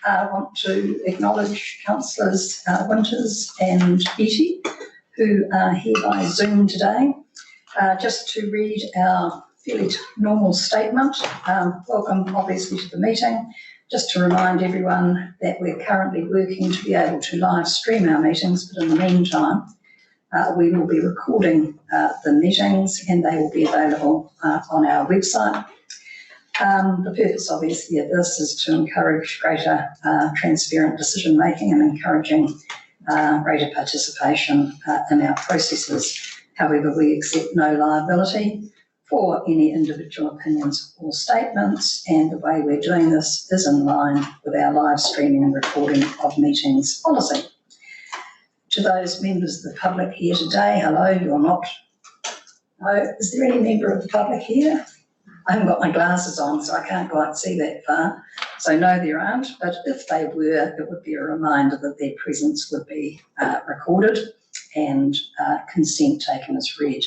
I want to acknowledge Councillors Winters and Beattie, who are here by Zoom today. Just to read our fairly normal statement. Welcome, obviously, to the meeting. Just to remind everyone that we're currently working to be able to live stream our meetings, but in the meantime, we will be recording the meetings and they will be available on our website. The purpose, obviously, of this is to encourage greater transparent decision making and encouraging greater participation in our processes. However, we accept no liability for any individual opinions or statements, and the way we're doing this is in line with our live streaming and recording of meetings policy. To those members of the public here today, hello, you're not. No, is there any member of the public here? I haven't got my glasses on, so I can't quite see that far. So no, there aren't, but if they were, it would be a reminder that their presence would be recorded and consent taken as read.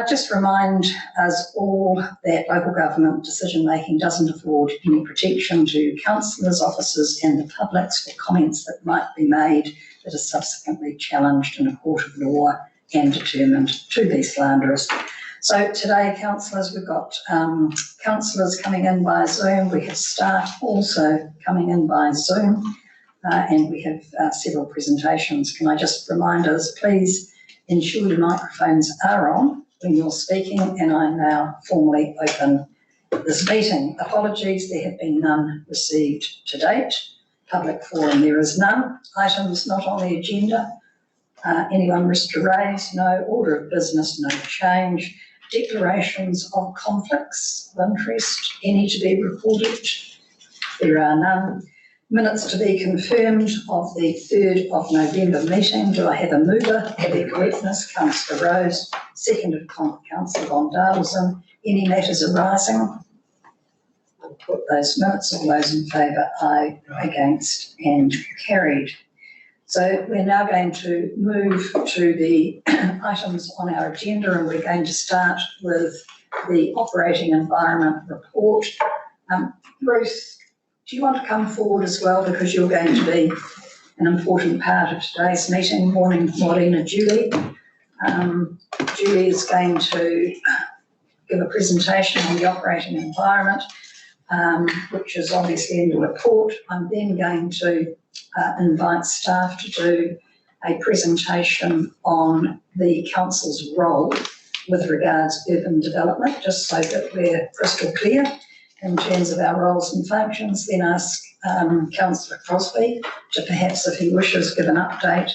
Just remind us all that local government decision-making doesn't afford any protection to councillors, officers and the public for comments that might be made that are subsequently challenged in a court of law and determined to be slanderous. So today, councillors, we've got councillors coming in by Zoom. We have staff also coming in by Zoom, and we have several presentations. Can I just remind us, please ensure your microphones are on when you're speaking, and I now formally open this meeting. Apologies, there have been none received to date. Public forum, there is none. Items not on the agenda. Anyone wish to raise? No. Order of business, no change. Declarations of conflicts of interest, any to be recorded? There are none. Minutes to be confirmed of the 3rd of November meeting. Do I have a mover? For their correctness, Councillor Rose, seconded Councillor von Darlison. Any matters arising? I'll put those minutes. All those in favour, aye, against, and carried. So we're now going to move to the items on our agenda, and we're going to start with the operating environment report. Bruce, do you want to come forward as well, because you're going to be an important part of today's meeting? Morning, Maureen, Julie. Julie is going to give a presentation on the operating environment, which is obviously in the report. I'm then going to invite staff to do a presentation on the council's role with regards to urban development, just so that we're crystal clear in terms of our roles and functions. Then ask Councillor Crosby to perhaps, if he wishes, give an update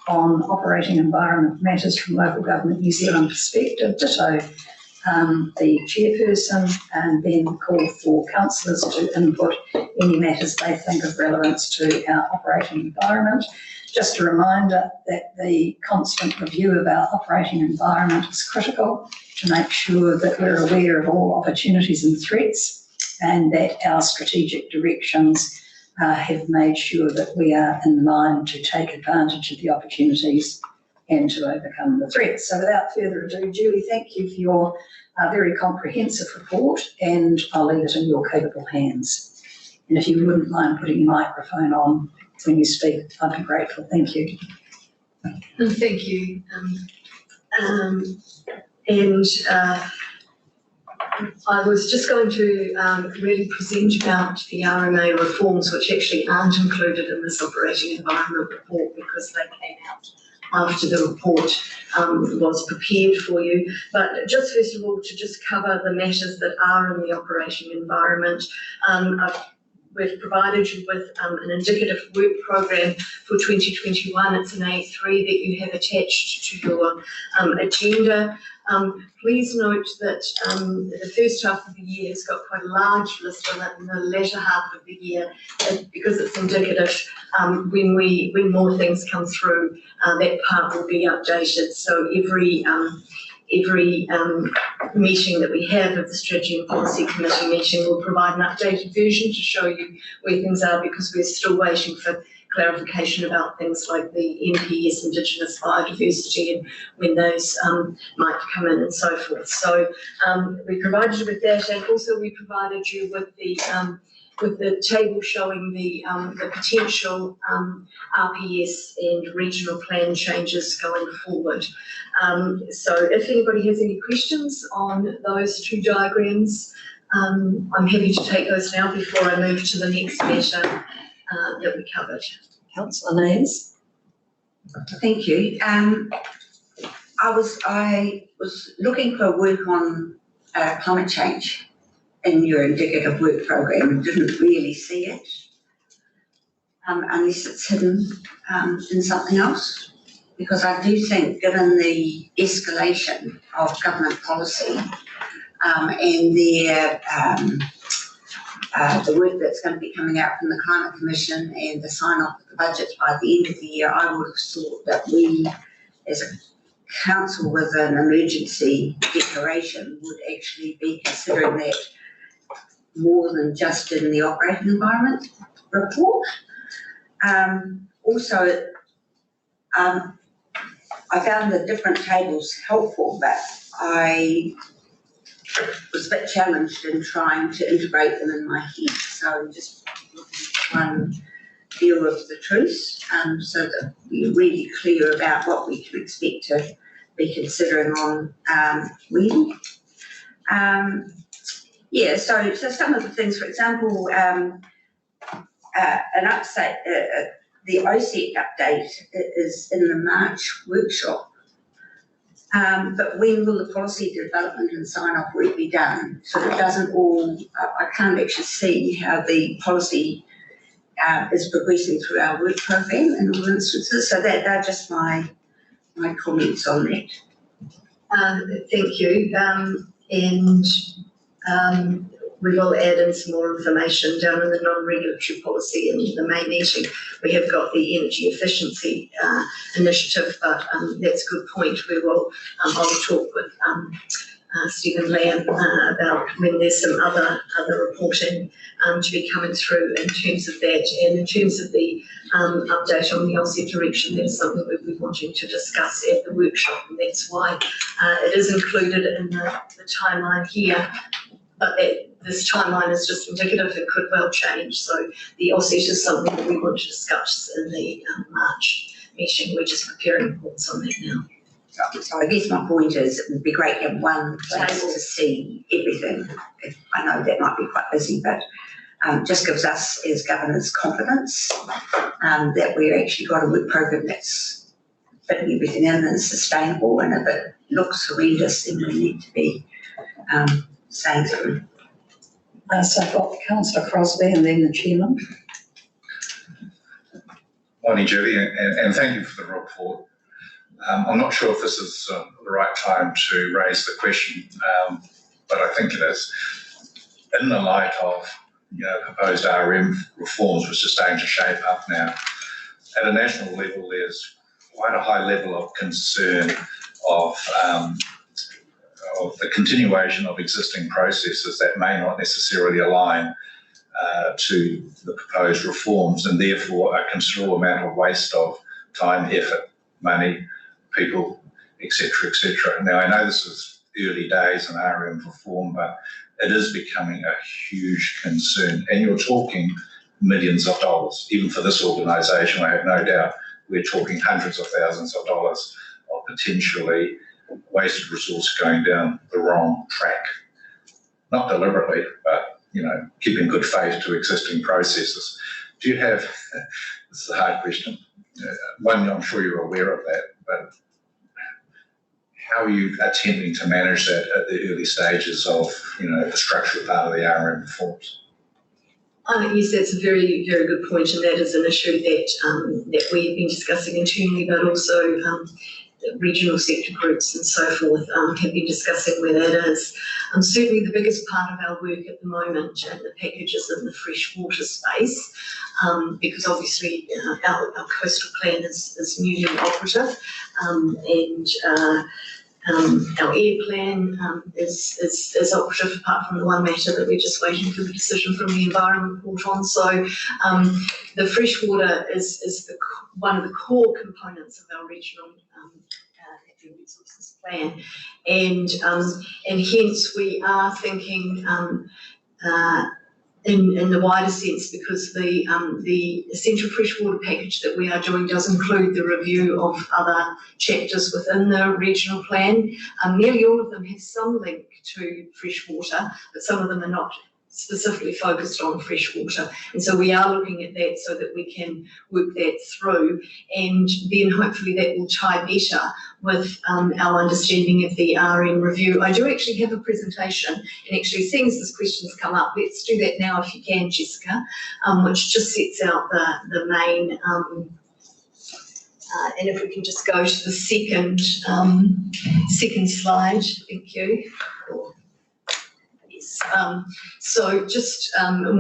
on operating environment matters from Local Government New Zealand perspective, ditto the chairperson, and then call for councillors to input any matters they think of relevance to our operating environment. Just a reminder that the constant review of our operating environment is critical to make sure that we're aware of all opportunities and threats, and that our strategic directions have made sure that we are in line to take advantage of the opportunities and to overcome the threats. So without further ado, Julie, thank you for your very comprehensive report, and I'll leave it in your capable hands. And if you wouldn't mind putting your microphone on when you speak, I'd be grateful. Thank you. Thank you. I was just going to really present about the RMA reforms, which actually aren't included in this operating environment report because they came out after the report was prepared for you. But just first of all, to just cover the matters that are in the operating environment, we've provided you with an indicative work programme for 2021. It's an A3 that you have attached to your agenda. Please note that the first half of the year has got quite a large list on it, and the latter half of the year, because it's indicative, when more things come through, that part will be updated. So every meeting that we have of the Strategy and Policy Committee meeting will provide an updated version to show you where things are, because we're still waiting for clarification about things like the NPS, Indigenous biodiversity, and when those might come in and so forth. So we provided you with that, and also we provided you with the with the table showing the potential RPS and regional plan changes going forward. So if anybody has any questions on those two diagrams, I'm happy to take those now before I move to the next matter that we covered. Councillor Nays. Thank you. I was looking for work on climate change in your indicative work program and didn't really see it unless it's hidden in something else. Because I do think, given the escalation of government policy and the work that's going to be coming out from the Climate Commission and the sign-off of the budget by the end of the year, I would have thought that we, as a council with an emergency declaration, would actually be considering that more than just in the operating environment report. Also, I found the different tables helpful, but I was a bit challenged in trying to integrate them in my head. So I'm just looking for one view of the truth, so that we're really clear about what we can expect to be considering on when. Yeah, so some of the things, for example, an update, the OSEC update is in the March workshop. But when will the policy development and sign-off work be done? So it doesn't all, I can't actually see how the policy is progressing through our work program in all instances. So they're just my comments on that. Thank you. We will add in some more information down in the non-regulatory policy in the May meeting. We have got the energy efficiency initiative, but that's a good point. We will, I'll talk with Stephen Lamb about when there's some other reporting to be coming through in terms of that. And in terms of the update on the OSEC direction, that's something we'll be wanting to discuss at the workshop, and that's why it is included in the timeline here. But this timeline is just indicative, it could well change. So the OSEC is something that we want to discuss in the March meeting. We're just preparing reports on that now. So I guess my point is it would be great to have one place to see everything. I know that might be quite busy, but just gives us as governors confidence that we've actually got a work program that's fitting everything in and sustainable, and if it looks horrendous, then we need to be saying through. So I've got Councillor Crosby and then the chairman. Morning, Julie, and thank you for the report. I'm not sure if this is the right time to raise the question, but I think it is. In the light of proposed RM reforms, which are starting to shape up now, at a national level, there's quite a high level of concern of the continuation of existing processes that may not necessarily align to the proposed reforms, and therefore a considerable amount of waste of time, effort, money, people, etc., etc. Now, I know this is early days in RM reform, but it is becoming a huge concern, and you're talking millions of dollars. Even for this organisation, I have no doubt we're talking hundreds of thousands of dollars of potentially wasted resource going down the wrong track. Not deliberately, but keeping good faith to existing processes. Do you have, this is a hard question, one, I'm sure you're aware of that, but how are you attempting to manage that at the early stages of the structural part of the RM reforms? Yes, that's a very, very good point, and that is an issue that we've been discussing internally, but also regional sector groups and so forth have been discussing where that is. Certainly the biggest part of our work at the moment and the package is in the freshwater space, because obviously our coastal plan is newly operative, and our air plan is operative, apart from the one matter that we're just waiting for the decision from the Environment Court on. So the freshwater is one of the core components of our regional resources plan, and hence we are thinking in the wider sense, because the essential freshwater package that we are doing does include the review of other chapters within the regional plan. Nearly all of them have some link to freshwater, but some of them are not specifically focused on freshwater. And so we are looking at that so that we can work that through, and then hopefully that will tie better with our understanding of the RM review. I do actually have a presentation, and actually seeing as this question's come up, let's do that now if you can, Jessica, which just sets out the main, and if we can just go to the second slide, thank you. So just,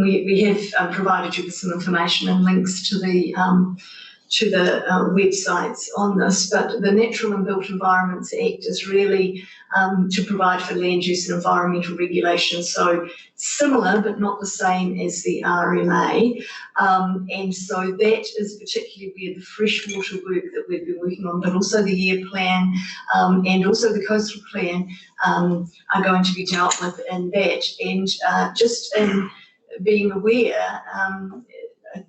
we have provided you with some information and links to the websites on this, but the Natural and Built Environments Act is really to provide for land use and environmental regulation, so similar but not the same as the RMA, and so that is particularly where the freshwater work that we've been working on, but also the air plan and also the coastal plan are going to be dealt with in that, and just in being aware,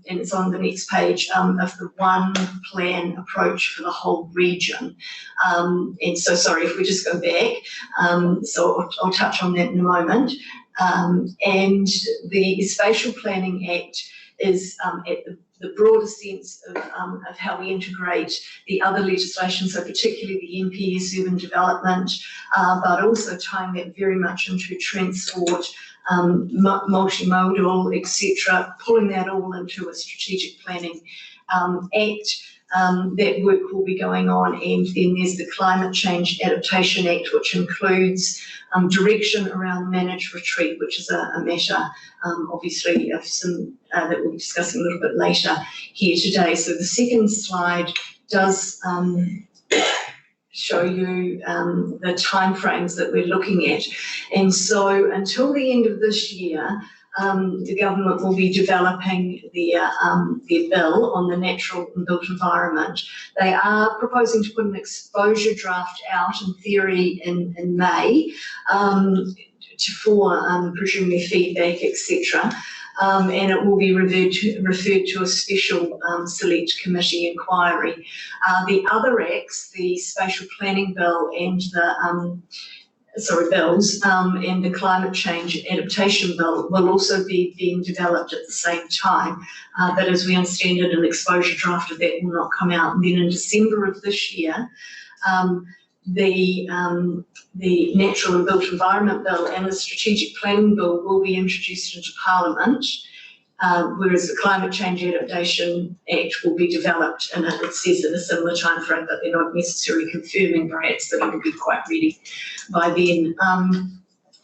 and it's on the next page, of the one plan approach for the whole region. And so, sorry, if we just go back, so I'll touch on that in a moment. And the Spatial Planning Act is at the broader sense of how we integrate the other legislation, so particularly the NPS urban development, but also tying that very much into transport, multimodal, etc., pulling that all into a strategic planning act. That work will be going on, and then there's the Climate Change Adaptation Act, which includes direction around managed retreat, which is a matter obviously of some that we'll be discussing a little bit later here today. So the second slide does show you the timeframes that we're looking at, and so until the end of this year, the government will be developing their bill on the natural and built environment. They are proposing to put an exposure draft out in theory in May for presumably feedback, etc. And it will be referred to a special select committee inquiry. The other acts, the spatial planning bill and the bills and the climate change adaptation bill will also be being developed at the same time. But as we understand it, an exposure draft of that will not come out. And then in December of this year, the Natural and Built Environment Bill and the Strategic Planning Bill will be introduced into Parliament, whereas the Climate Change Adaptation Act will be developed, and it says in a similar timeframe, but they're not necessarily confirming perhaps that it will be quite ready by then.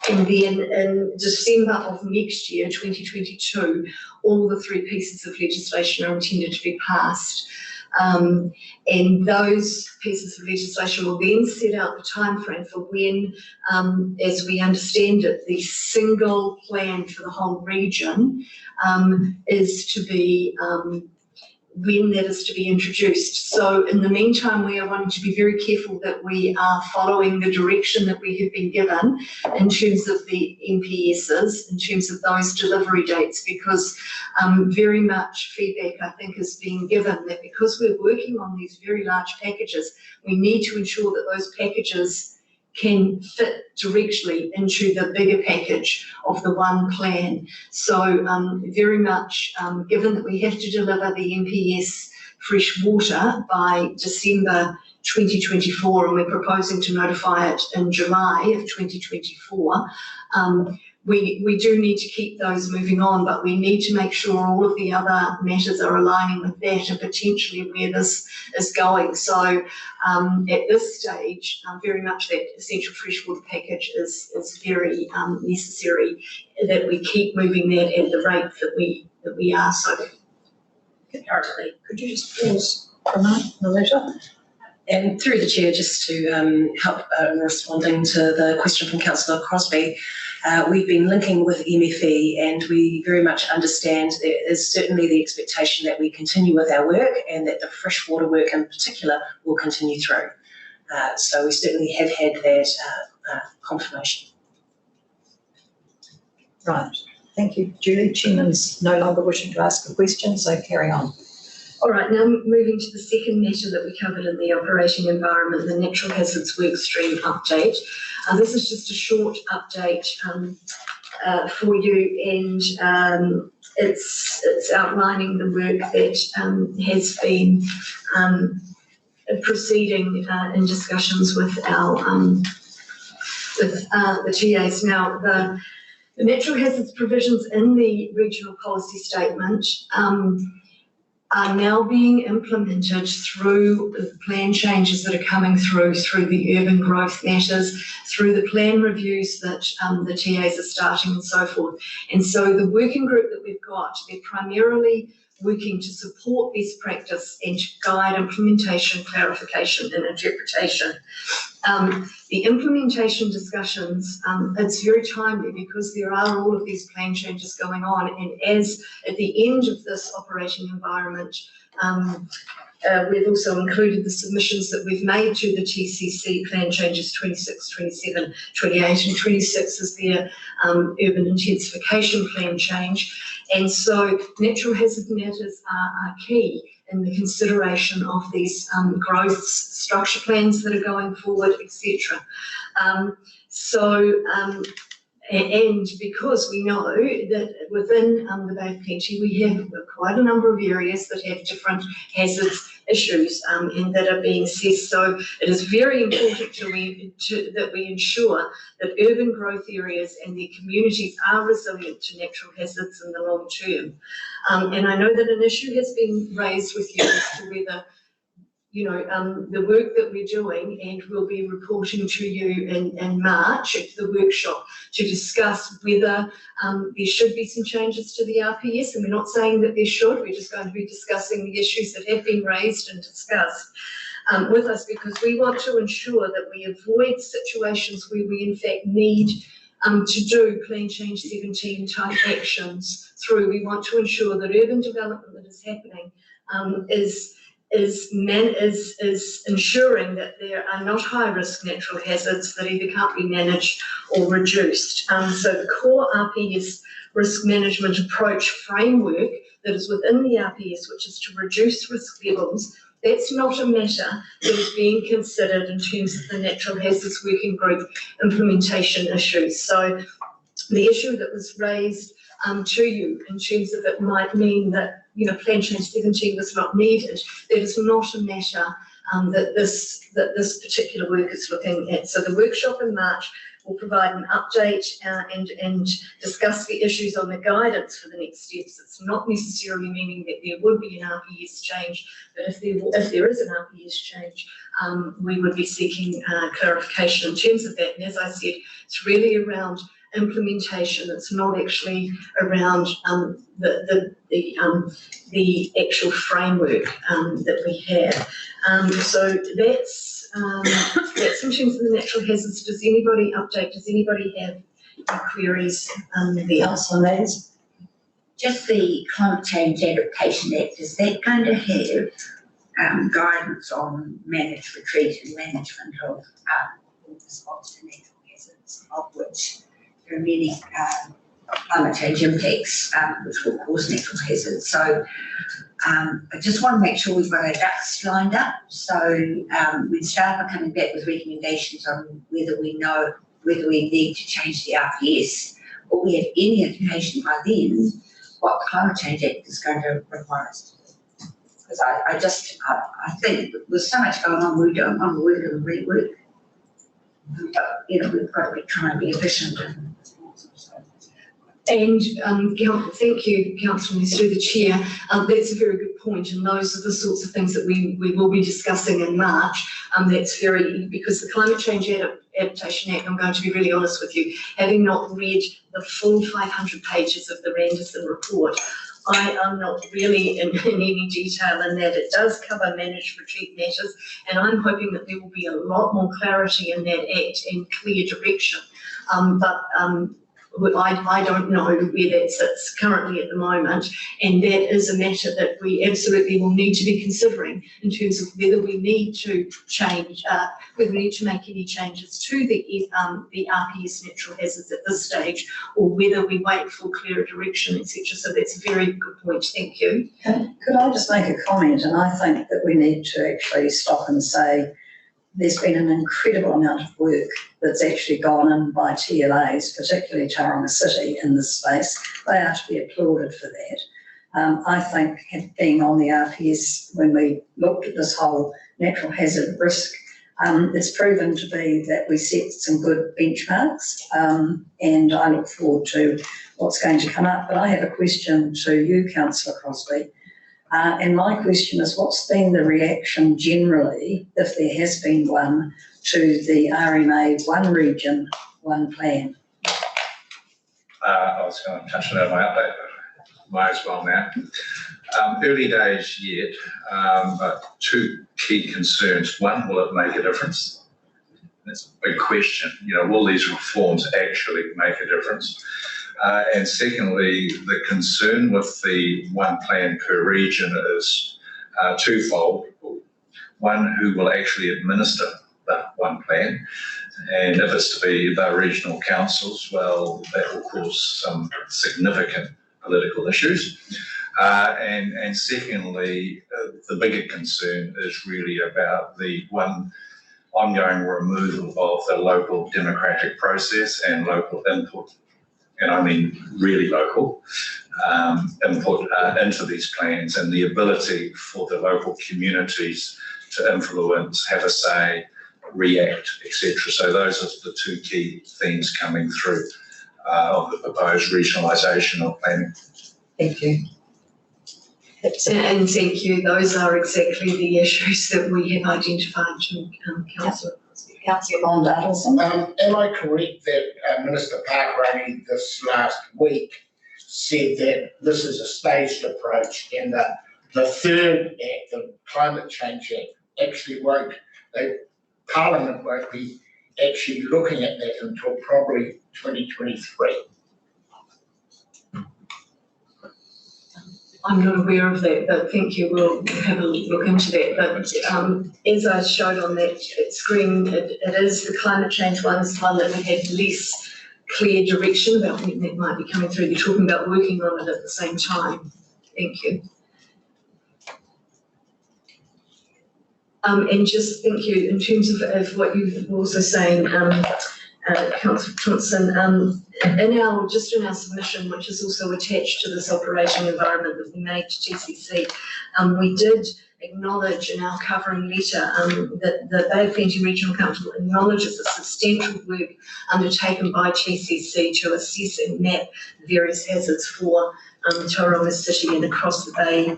And then in December of next year, 2022, all the three pieces of legislation are intended to be passed. And those pieces of legislation will then set out the timeframe for when, as we understand it, the single plan for the whole region is to be, when that is to be introduced. So in the meantime, we are wanting to be very careful that we are following the direction that we have been given in terms of the NPSs, in terms of those delivery dates, because very much feedback, I think, is being given that because we're working on these very large packages, we need to ensure that those packages can fit directly into the bigger package of the one plan. So very much, given that we have to deliver the NPS fresh water by December 2024, and we're proposing to notify it in July of 2024, we do need to keep those moving on, but we need to make sure all of the other matters are aligning with that and potentially where this is going. So at this stage, very much that essential freshwater package is very necessary that we keep moving that at the rate that we are so currently. Could you just pause for a moment, Melissa? And through the chair, just to help in responding to the question from Councillor Crosby, we've been linking with MFE, and we very much understand there is certainly the expectation that we continue with our work and that the freshwater work in particular will continue through. So we certainly have had that confirmation. Right. Thank you, Julie. Chairman's no longer wishing to ask a question, so carry on. All right, now moving to the second matter that we covered in the operating environment, the natural hazards workstream update. This is just a short update for you, and it's outlining the work that has been proceeding in discussions with our the TAs. Now, the natural hazards provisions in the regional policy statement are now being implemented through the plan changes that are coming through the urban growth matters, through the plan reviews that the TAs are starting and so forth. And so the working group that we've got, they're primarily working to support best practice and to guide implementation, clarification and interpretation. The implementation discussions, it's very timely because there are all of these plan changes going on, and as at the end of this operating environment, we've also included the submissions that we've made to the TCC plan changes 26, 27, 28, and 26 is their urban intensification plan change. And so natural hazard matters are key in the consideration of these growth structure plans that are going forward, etc. And because we know that within the Bay of Plenty we have quite a number of areas that have different hazards issues and that are being assessed, so it is very important that we ensure that urban growth areas and their communities are resilient to natural hazards in the long term. And I know that an issue has been raised with you as to whether the work that we're doing, and we'll be reporting to you in March at the workshop to discuss whether there should be some changes to the RPS, and we're not saying that there should, we're just going to be discussing the issues that have been raised and discussed with us, because we want to ensure that we avoid situations where we in fact need to do Plan Change 17 type actions through. We want to ensure that urban development that is happening is ensuring that there are not high-risk natural hazards that either can't be managed or reduced. So the core RPS risk management approach framework that is within the RPS, which is to reduce risk levels, that's not a matter that is being considered in terms of the natural hazards working group implementation issues. So the issue that was raised to you in terms of it might mean that Plan Change 17 was not needed, that is not a matter that this particular work is looking at. So the workshop in March will provide an update and discuss the issues on the guidance for the next steps. It's not necessarily meaning that there would be an RPS change, but if there is an RPS change, we would be seeking clarification in terms of that. And as I said, it's really around implementation. It's not actually around the actual framework that we have. So that's in terms of the natural hazards. Does anybody have any queries there? Councillor Mays. Just the Climate Change Adaptation Act, is that going to have guidance on managed retreat and management of response to natural hazards, of which there are many climate change impacts which will cause natural hazards? So I just want to make sure we've got our ducks lined up. So when staff are coming back with recommendations on whether we need to change the RPS, or we have any indication by then what the Climate Change Act is going to require us to do. Because I think there's so much going on, we don't want to work and rework. But, we've got to be trying to be efficient. And thank you, Councillor, through the Chair. That's a very good point, and those are the sorts of things that we will be discussing in March. Because the Climate Change Adaptation Act, I'm going to be really honest with you, having not read the full 500 pages of the Randerson report, I am not really in any detail in that. It does cover managed retreat matters, and I'm hoping that there will be a lot more clarity in that Act and clear direction. I don't know where that sits currently at the moment, and that is a matter that we absolutely will need to be considering in terms of whether we need to change, whether we need to make any changes to the RPS natural hazards at this stage, or whether we wait for clearer direction, etc. So that's a very good point. Thank you. Could I just make a comment? And I think that we need to actually stop and say there's been an incredible amount of work that's actually gone in by TLAs, particularly Tauranga City, in this space. They are to be applauded for that. I think being on the RPS, when we looked at this whole natural hazard risk, it's proven to be that we set some good benchmarks, and I look forward to what's going to come up. But I have a question to you, Councillor Crosby. And my question is, what's been the reaction generally, if there has been one, to the RMA one region, one plan? I was going to touch on that in my update, but might as well now. Early days yet, but two key concerns. One, will it make a difference? That's a big question. Will these reforms actually make a difference? And secondly, the concern with the one plan per region is twofold. One, who will actually administer that one plan? And if it's to be the regional councils, well, that will cause some significant political issues. And secondly, the bigger concern is really about the one ongoing removal of the local democratic process and local input, and I mean really local input into these plans, and the ability for the local communities to influence, have a say, react, etc. So those are the two key themes coming through of the proposed regionalisation of planning. Thank you. And thank you. Those are exactly the issues that we have identified, Councillor. Councillor Bond Adelson. Am I correct that Minister Parker only this last week said that this is a staged approach, and that the third act, the Climate Change Act, actually Parliament won't be actually looking at that until probably 2023? I'm not aware of that, but thank you. We'll have a look into that. But as I showed on that screen, it is the climate change one's one that we had less clear direction about when that might be coming through. You're talking about working on it at the same time. Thank you. And just thank you in terms of what you were also saying, Councillor Thompson, in our submission, which is also attached to this operating environment that we made to TCC, we did acknowledge in our covering letter that the Bay of Plenty Regional Council acknowledges the substantial work undertaken by TCC to assess and map various hazards for Tauranga City and across the Bay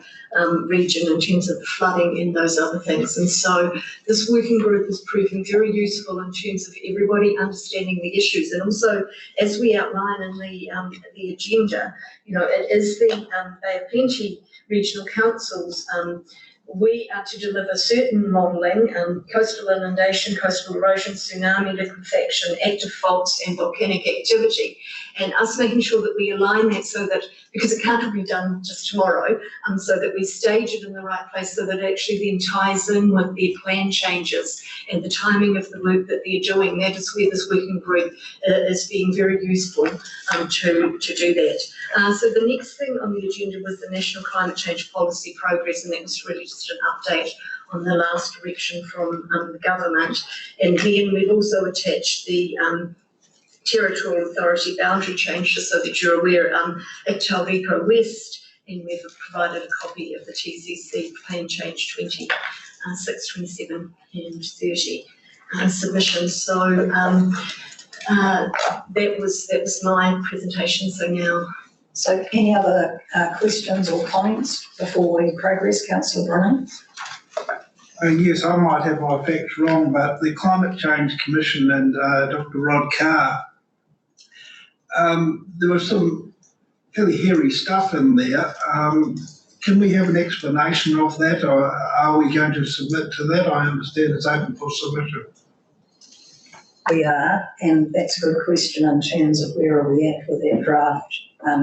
region in terms of the flooding and those other things. And so this working group is proving very useful in terms of everybody understanding the issues. And also, as we outline in the agenda, it is the Bay of Plenty Regional Council's we are to deliver certain modelling, coastal inundation, coastal erosion, tsunami, liquefaction, active faults and volcanic activity. And us making sure that we align that so that, because it can't be done just tomorrow, so that we stage it in the right place so that it actually then ties in with their plan changes and the timing of the work that they're doing. That is where this working group is being very useful to do that. So the next thing on the agenda was the National Climate Change Policy Progress, and that was really just an update on the last direction from the government. And then we've also attached the Territorial Authority boundary change, just so that you're aware, at Tauriko West, and we've provided a copy of the TCC Plan Change 26, 27 and 30 submissions. So that was my presentation. So now. So any other questions or comments before we progress, Councillor Brunning? Yes, I might have my facts wrong, but the Climate Change Commission and Dr. Rod Carr, there was some fairly hairy stuff in there. Can we have an explanation of that, or are we going to submit to that? I understand it's open for submission. we are, and that's a good question in terms of where are we at with that draft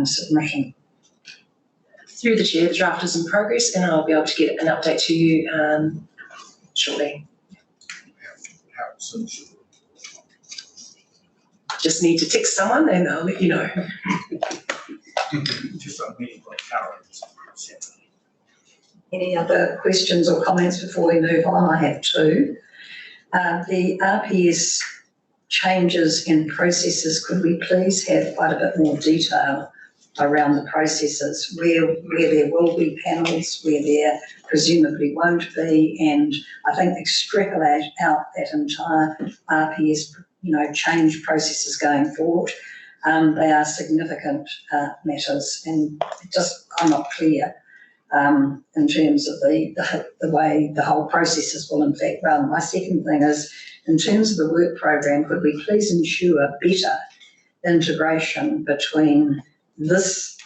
submission. Through the chair, the draft is in progress, and I'll be able to get an update to you shortly. Just need to text someone and I'll let you know. Just on meeting like current. Any other questions or comments before we move on? I have two. The RPS changes in processes, could we please have quite a bit more detail around the processes, where there will be panels, where there presumably won't be, and I think extrapolate out that entire RPS, change processes going forward. They are significant matters, and I'm not clear in terms of the way the whole processes will in fact run. My second thing is, in terms of the work program, could we please ensure better integration between this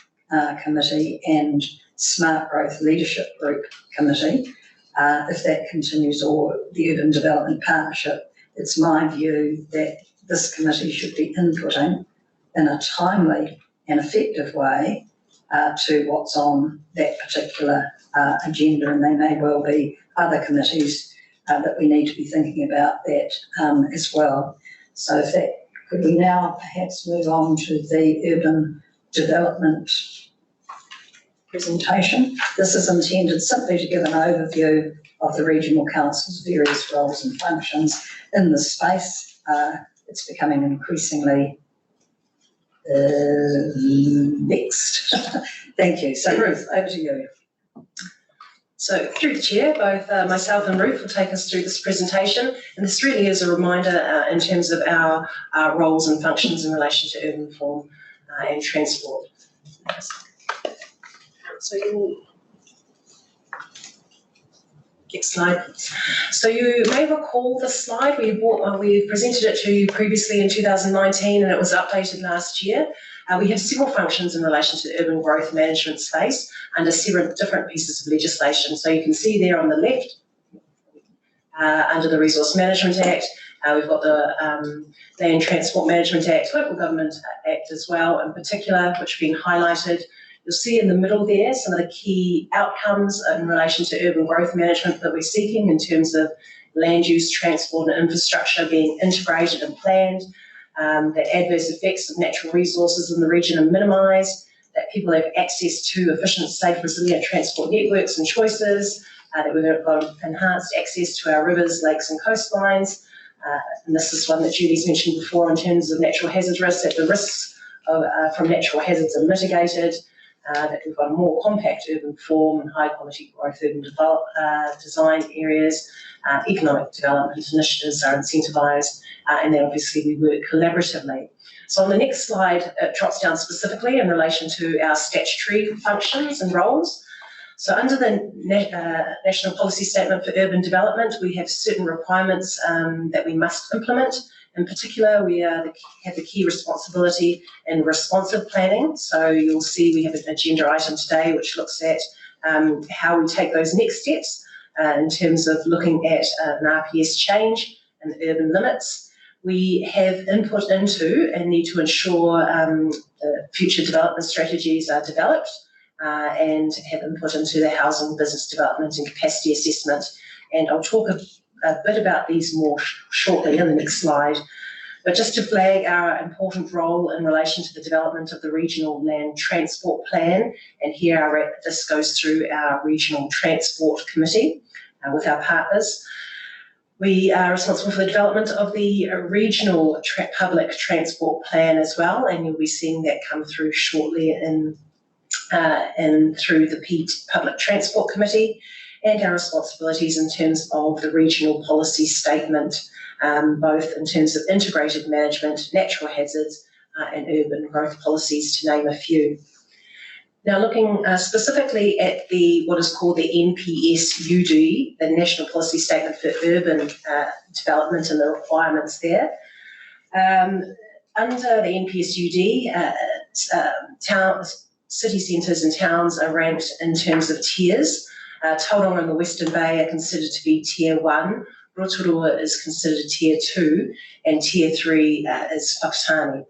committee and Smart Growth Leadership Group Committee, if that continues, or the Urban Development Partnership? It's my view that this committee should be inputting in a timely and effective way to what's on that particular agenda, and there may well be other committees that we need to be thinking about that as well. So if that, could we now perhaps move on to the urban development presentation? This is intended simply to give an overview of the regional council's various roles and functions in this space. It's becoming increasingly mixed. Thank you. So Ruth, over to you. So through the chair, both myself and Ruth will take us through this presentation, and this really is a reminder in terms of our roles and functions in relation to urban reform and transport. So next slide. So you may recall this slide. We presented it to you previously in 2019, and it was updated last year. We have several functions in relation to the urban growth management space under several different pieces of legislation. So you can see there on the left, under the Resource Management Act, we've got the Land Transport Management Act, Local Government Act as well in particular, which have been highlighted. You'll see in the middle there some of the key outcomes in relation to urban growth management that we're seeking in terms of land use, transport and infrastructure being integrated and planned, that adverse effects of natural resources in the region are minimised, that people have access to efficient, safe, resilient transport networks and choices, that we've got enhanced access to our rivers, lakes and coastlines. And this is one that Julie's mentioned before in terms of natural hazard risks, that the risks from natural hazards are mitigated, that we've got a more compact urban form and high quality growth urban design areas, economic development initiatives are incentivised, and then obviously we work collaboratively. So on the next slide, it drops down specifically in relation to our statutory functions and roles. So under the National Policy Statement for Urban Development, we have certain requirements that we must implement. In particular, we have the key responsibility in responsive planning. So you'll see we have an agenda item today which looks at how we take those next steps in terms of looking at an RPS change and urban limits. We have input into and need to ensure future development strategies are developed and have input into the housing, business development and capacity assessment. And I'll talk a bit about these more shortly in the next slide. But just to flag our important role in relation to the development of the Regional Land Transport Plan, and here this goes through our Regional Transport Committee with our partners. We are responsible for the development of the Regional Public Transport Plan as well, and you'll be seeing that come through shortly through the Public Transport Committee, and our responsibilities in terms of the regional policy statement, both in terms of integrated management, natural hazards, and urban growth policies, to name a few. Now, looking specifically at what is called the NPS-UD, the National Policy Statement for Urban Development, and the requirements there. Under the NPS-UD, city centres and towns are ranked in terms of tiers. Tauranga and the Western Bay are considered to be Tier 1, Rotorua is considered Tier 2 and Tier 3 is Whakatane.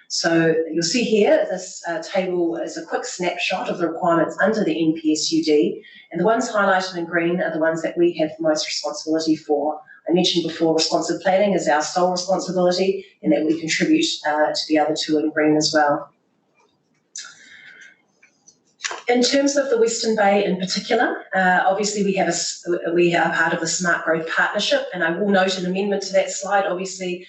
So you'll see here, this table is a quick snapshot of the requirements under the NPSUD, and the ones highlighted in green are the ones that we have the most responsibility for. I mentioned before, responsive planning is our sole responsibility, and that we contribute to the other two in green as well. In terms of the Western Bay in particular, obviously we are part of the Smart Growth Partnership, and I will note an amendment to that slide. Obviously,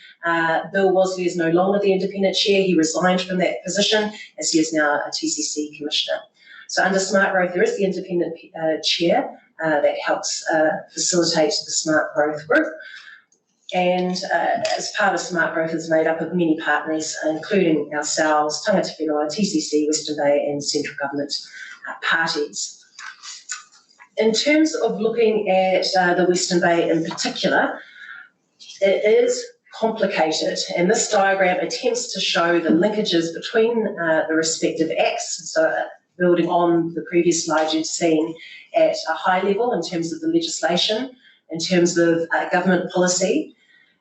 Bill Wosley is no longer the independent chair. He resigned from that position as he is now a TCC commissioner. So under Smart Growth, there is the independent chair that helps facilitate the Smart Growth group. And as part of Smart Growth is made up of many partners, including ourselves, Tangata Whenua, TCC, Western Bay and central government parties. In terms of looking at the Western Bay in particular, it is complicated, and this diagram attempts to show the linkages between the respective acts. So building on the previous slide you've seen at a high level in terms of the legislation, in terms of government policy,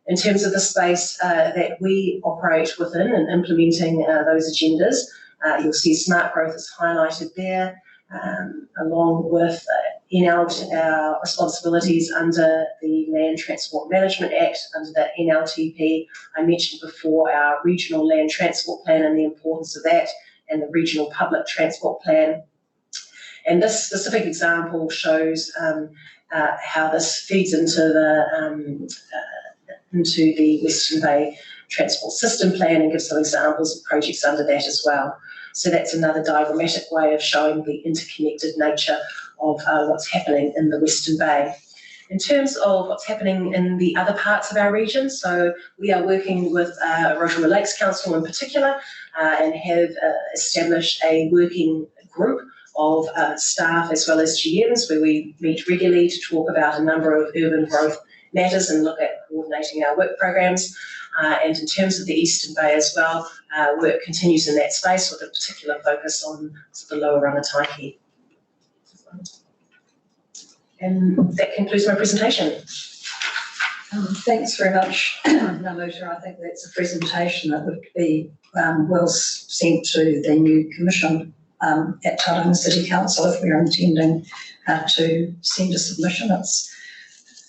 in terms of the space that we operate within and implementing those agendas. You'll see Smart Growth is highlighted there, along with our responsibilities under the Land Transport Management Act, under the NLTP. I mentioned before our regional land transport plan and the importance of that, and the regional public transport plan. And this specific example shows how this feeds into the Western Bay Transport System Plan, and gives some examples of projects under that as well. So that's another diagrammatic way of showing the interconnected nature of what's happening in the Western Bay. In terms of what's happening in the other parts of our region, so we are working with Rotorua Lakes Council in particular, and have established a working group of staff as well as GMs, where we meet regularly to talk about a number of urban growth matters and look at coordinating our work programs. And in terms of the Eastern Bay as well, work continues in that space with a particular focus on the lower Rangatahi. And that concludes my presentation. Thanks very much, Namuta. I think that's a presentation that would be well sent to the new commission at Tauranga City Council if we're intending to send a submission.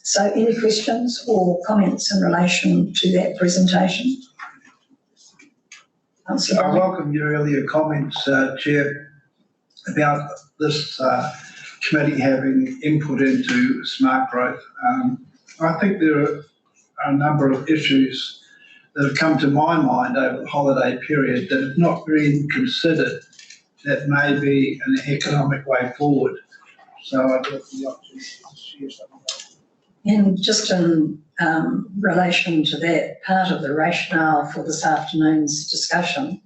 So any questions or comments in relation to that presentation? I welcome your earlier comments, Chair, about this committee having input into smart growth. I think there are a number of issues that have come to my mind over the holiday period that have not been considered that may be an economic way forward. So I'd like the opportunity to share some of that. And just in relation to that, part of the rationale for this afternoon's discussion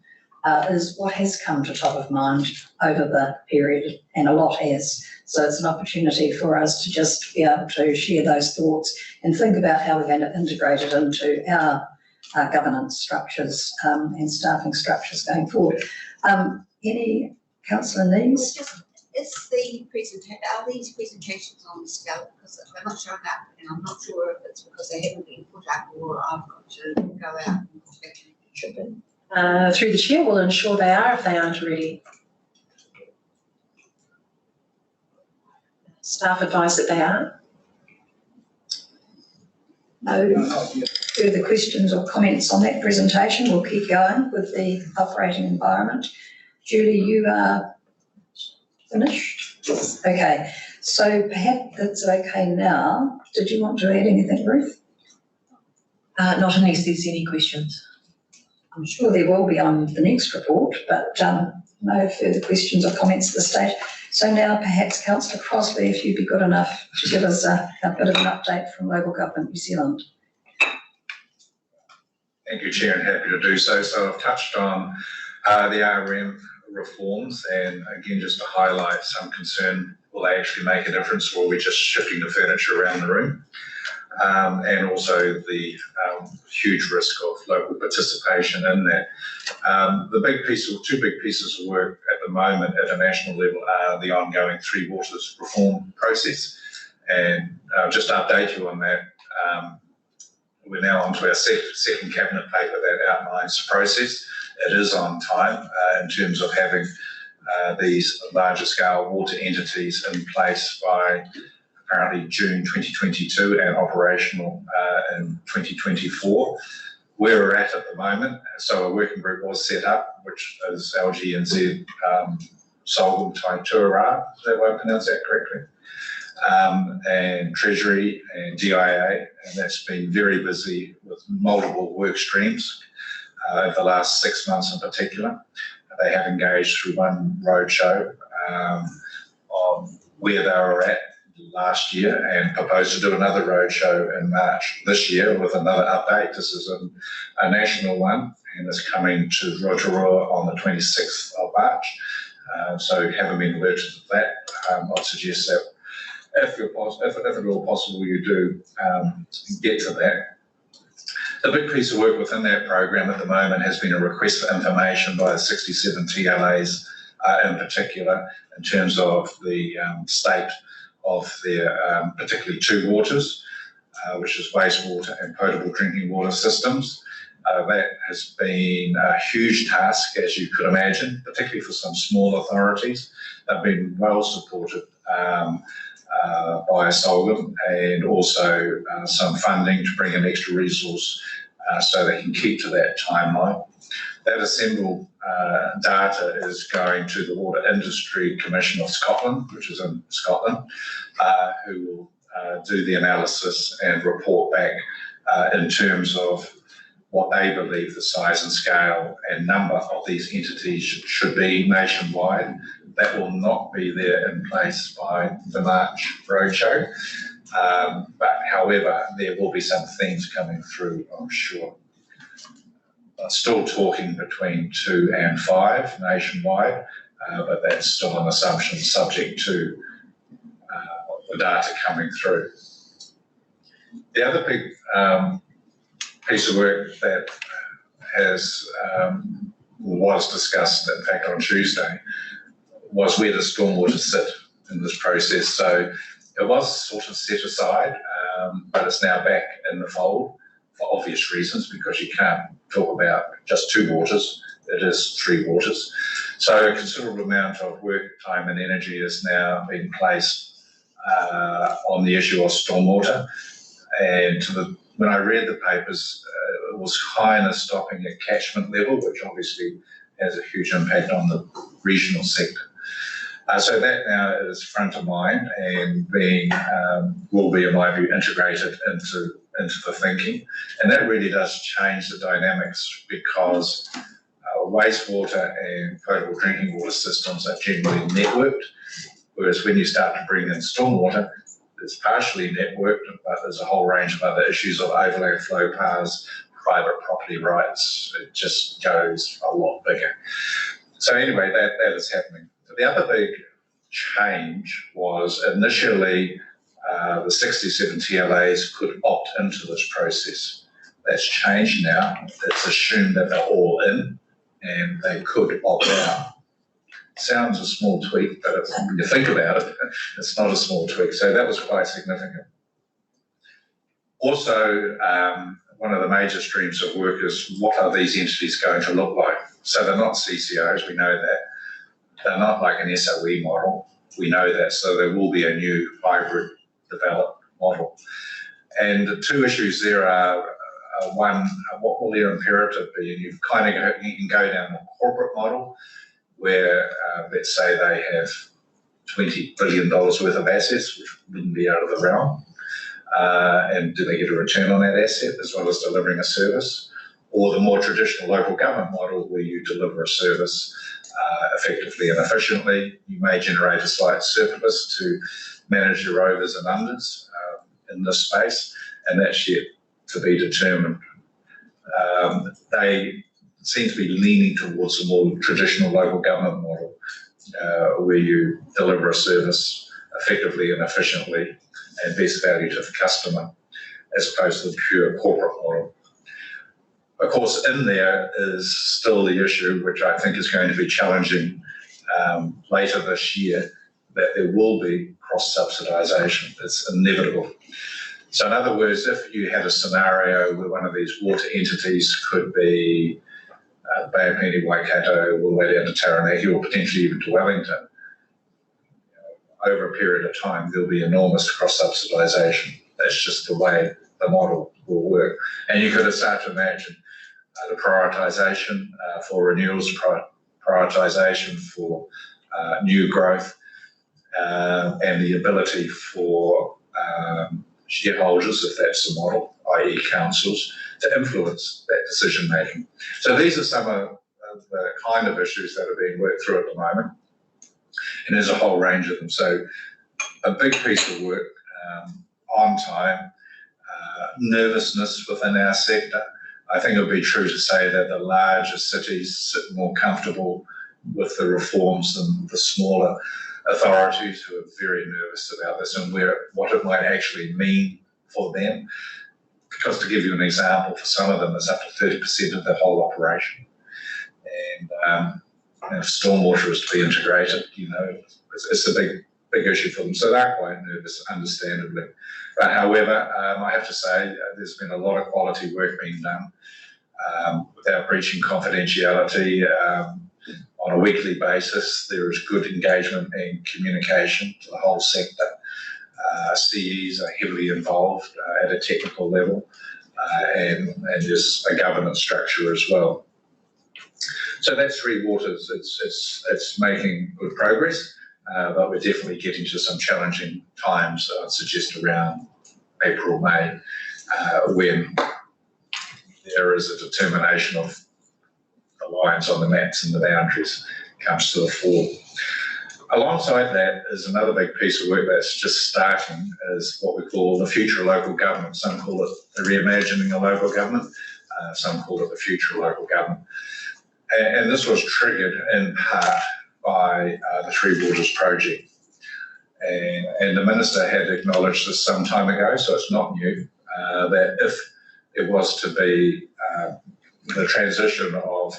is what has come to top of mind over the period, and a lot has. So it's an opportunity for us to just be able to share those thoughts and think about how we're going to integrate it into our governance structures and staffing structures going forward. Any councillor needs? Is the are these presentations on the scale? Because I'm not sure about, and I'm not sure if it's because they haven't been put up or I've got to go out and check in. Through the chair, we'll ensure they are if they aren't already. Staff advise that they are. No further questions or comments on that presentation. We'll keep going with the operating environment. Julie, you are finished? Yes. Okay, so perhaps that's okay now. Did you want to add anything, Ruth? Not unless there's any questions. I'm sure there will be on the next report, but no further questions or comments at this stage. So now perhaps Councillor Crosby, if you'd be good enough to give us a bit of an update from Local Government New Zealand. Thank you, Chair, and happy to do so. So I've touched on the RM reforms, and again, just to highlight some concern, will they actually make a difference, or are we just shifting the furniture around the room? And also the huge risk of local participation in that. The big piece, or two big pieces of work at the moment at a national level are the ongoing Three Waters reform process. And just to update you on that, we're now on to our second cabinet paper that outlines the process. It is on time in terms of having these larger scale water entities in place by apparently June 2022 and operational in 2024. Where we're at the moment, so a working group was set up, which is LGNZ, Solvum Taitura, is that way I pronounce that correctly? And Treasury and DIA, and that's been very busy with multiple work streams over the last 6 months in particular. They have engaged through one roadshow on where they were at last year and proposed to do another roadshow in March this year with another update. This is a national one and it's coming to Rotorua on the 26th of March. So haven't been alerted to that. I'd suggest that if at all possible, you do get to that. The big piece of work within that program at the moment has been a request for information by the 67 TLAs in particular in terms of the state of their particularly two waters, which is wastewater and potable drinking water systems. That has been a huge task, as you could imagine, particularly for some small authorities. They've been well supported by Solvum and also some funding to bring in extra resource so they can keep to that timeline. That assembled data is going to the Water Industry Commission of Scotland, which is in Scotland, who will do the analysis and report back in terms of what they believe the size and scale and number of these entities should be nationwide. That will not be there in place by the March roadshow. But however, there will be some themes coming through, I'm sure. Still talking between 2 and 5 nationwide, but that's still an assumption subject to the data coming through. The other big piece of work that was discussed, in fact, on Tuesday, was where the stormwater sit in this process. So it was sort of set aside, but it's now back in the fold for obvious reasons, because you can't talk about just 2 waters, it is 3 waters. So a considerable amount of work, time and energy has now been placed on the issue of stormwater. And when I read the papers, it was kind of stopping at catchment level, which obviously has a huge impact on the regional sector. So that now is front of mind and will be, in my view, integrated into the thinking. And that really does change the dynamics, because wastewater and potable drinking water systems are generally networked, whereas when you start to bring in stormwater, it's partially networked, but there's a whole range of other issues of overland flow paths, private property rights. It just goes a lot bigger. So anyway, that is happening. The other big change was initially the 67 TLAs could opt into this process. That's changed now. It's assumed that they're all in and they could opt out. Sounds a small tweak, but when you think about it, it's not a small tweak. So that was quite significant. Also, one of the major streams of work is what are these entities going to look like? So they're not CCOs, we know that. They're not like an SOE model, we know that. So there will be a new hybrid developed model. And the 2 issues there are, one, what will their imperative be? And you can go down a corporate model where, let's say they have $20 billion worth of assets, which wouldn't be out of the realm. And do they get a return on that asset as well as delivering a service? Or the more traditional local government model where you deliver a service effectively and efficiently. You may generate a slight surplus to manage your overs and unders in this space, and that's yet to be determined. They seem to be leaning towards a more traditional local government model where you deliver a service effectively and efficiently and best value to the customer, as opposed to the pure corporate model. Of course, in there is still the issue, which I think is going to be challenging later this year, that there will be cross-subsidisation. It's inevitable. So in other words, if you had a scenario where one of these water entities could be Bay of Plenty, Waikato, all the way down to Taranaki, or potentially even to Wellington, over a period of time, there'll be enormous cross-subsidisation. That's just the way the model will work. And you could start to imagine the prioritisation for renewals, prioritisation for new growth, and the ability for shareholders, if that's the model, i.e. councils, to influence that decision making. So these are some of the kind of issues that are being worked through at the moment, and there's a whole range of them. So a big piece of work on time, nervousness within our sector. I think it would be true to say that the larger cities sit more comfortable with the reforms than the smaller authorities, who are very nervous about this and what it might actually mean for them. Because to give you an example, for some of them, it's up to 30% of the whole operation. And if stormwater is to be integrated, it's a big issue for them. So they're quite nervous, understandably. But however, I have to say, there's been a lot of quality work being done without breaching confidentiality. On a weekly basis, there is good engagement and communication to the whole sector. CEs are heavily involved at a technical level, and there's a governance structure as well. So that's Three Waters. It's making good progress, but we're definitely getting to some challenging times. I'd suggest around April, May, when there is a determination of the lines on the maps and the boundaries comes to the fore. Alongside that is another big piece of work that's just starting, is what we call the future of local government. Some call it the reimagining of local government, some call it the future of local government. And this was triggered in part by the Three Waters project. And the Minister had acknowledged this some time ago, so it's not new, that if it was to be the transition of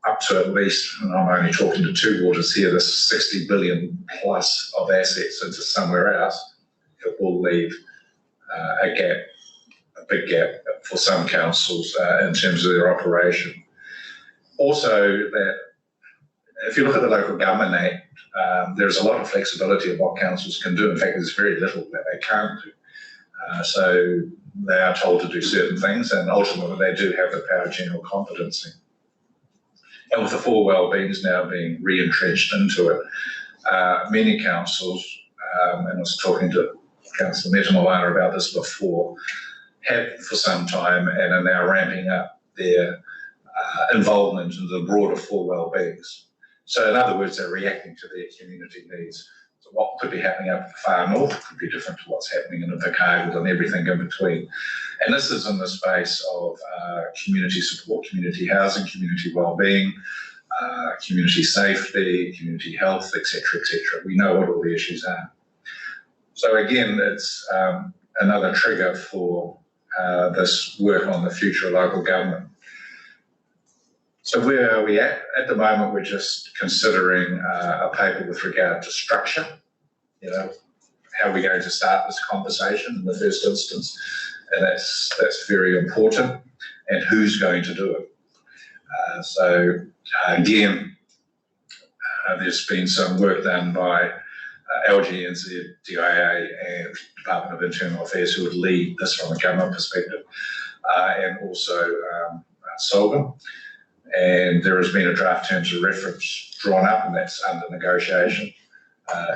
up to at least, and I'm only talking to Two Waters here, this 60 billion plus of assets into somewhere else, it will leave a big gap for some councils in terms of their operation. Also, that if you look at the Local Government Act, there's a lot of flexibility of what councils can do. In fact, there's very little that they can't do. So they are told to do certain things, and ultimately they do have the power of general competency. And with the four wellbeings now being re-entrenched into it, many councils, and I was talking to Councillor Metamawano about this before, have for some time and are now ramping up their involvement in the broader four wellbeings. So in other words, they're reacting to their community needs. So what could be happening up the far north could be different to what's happening in Invercargill and everything in between. And this is in the space of community support, community housing, community wellbeing, community safety, community health, etc., etc. We know what all the issues are. So again, it's another trigger for this work on the future of local government. So where are we at? At the moment, we're just considering a paper with regard to structure. How are we going to start this conversation in the first instance? And that's very important. And who's going to do it? So again, there's been some work done by LGNZ, DIA, and Department of Internal Affairs, who would lead this from a government perspective, and also Solvin. And there has been a draft terms of reference drawn up, and that's under negotiation,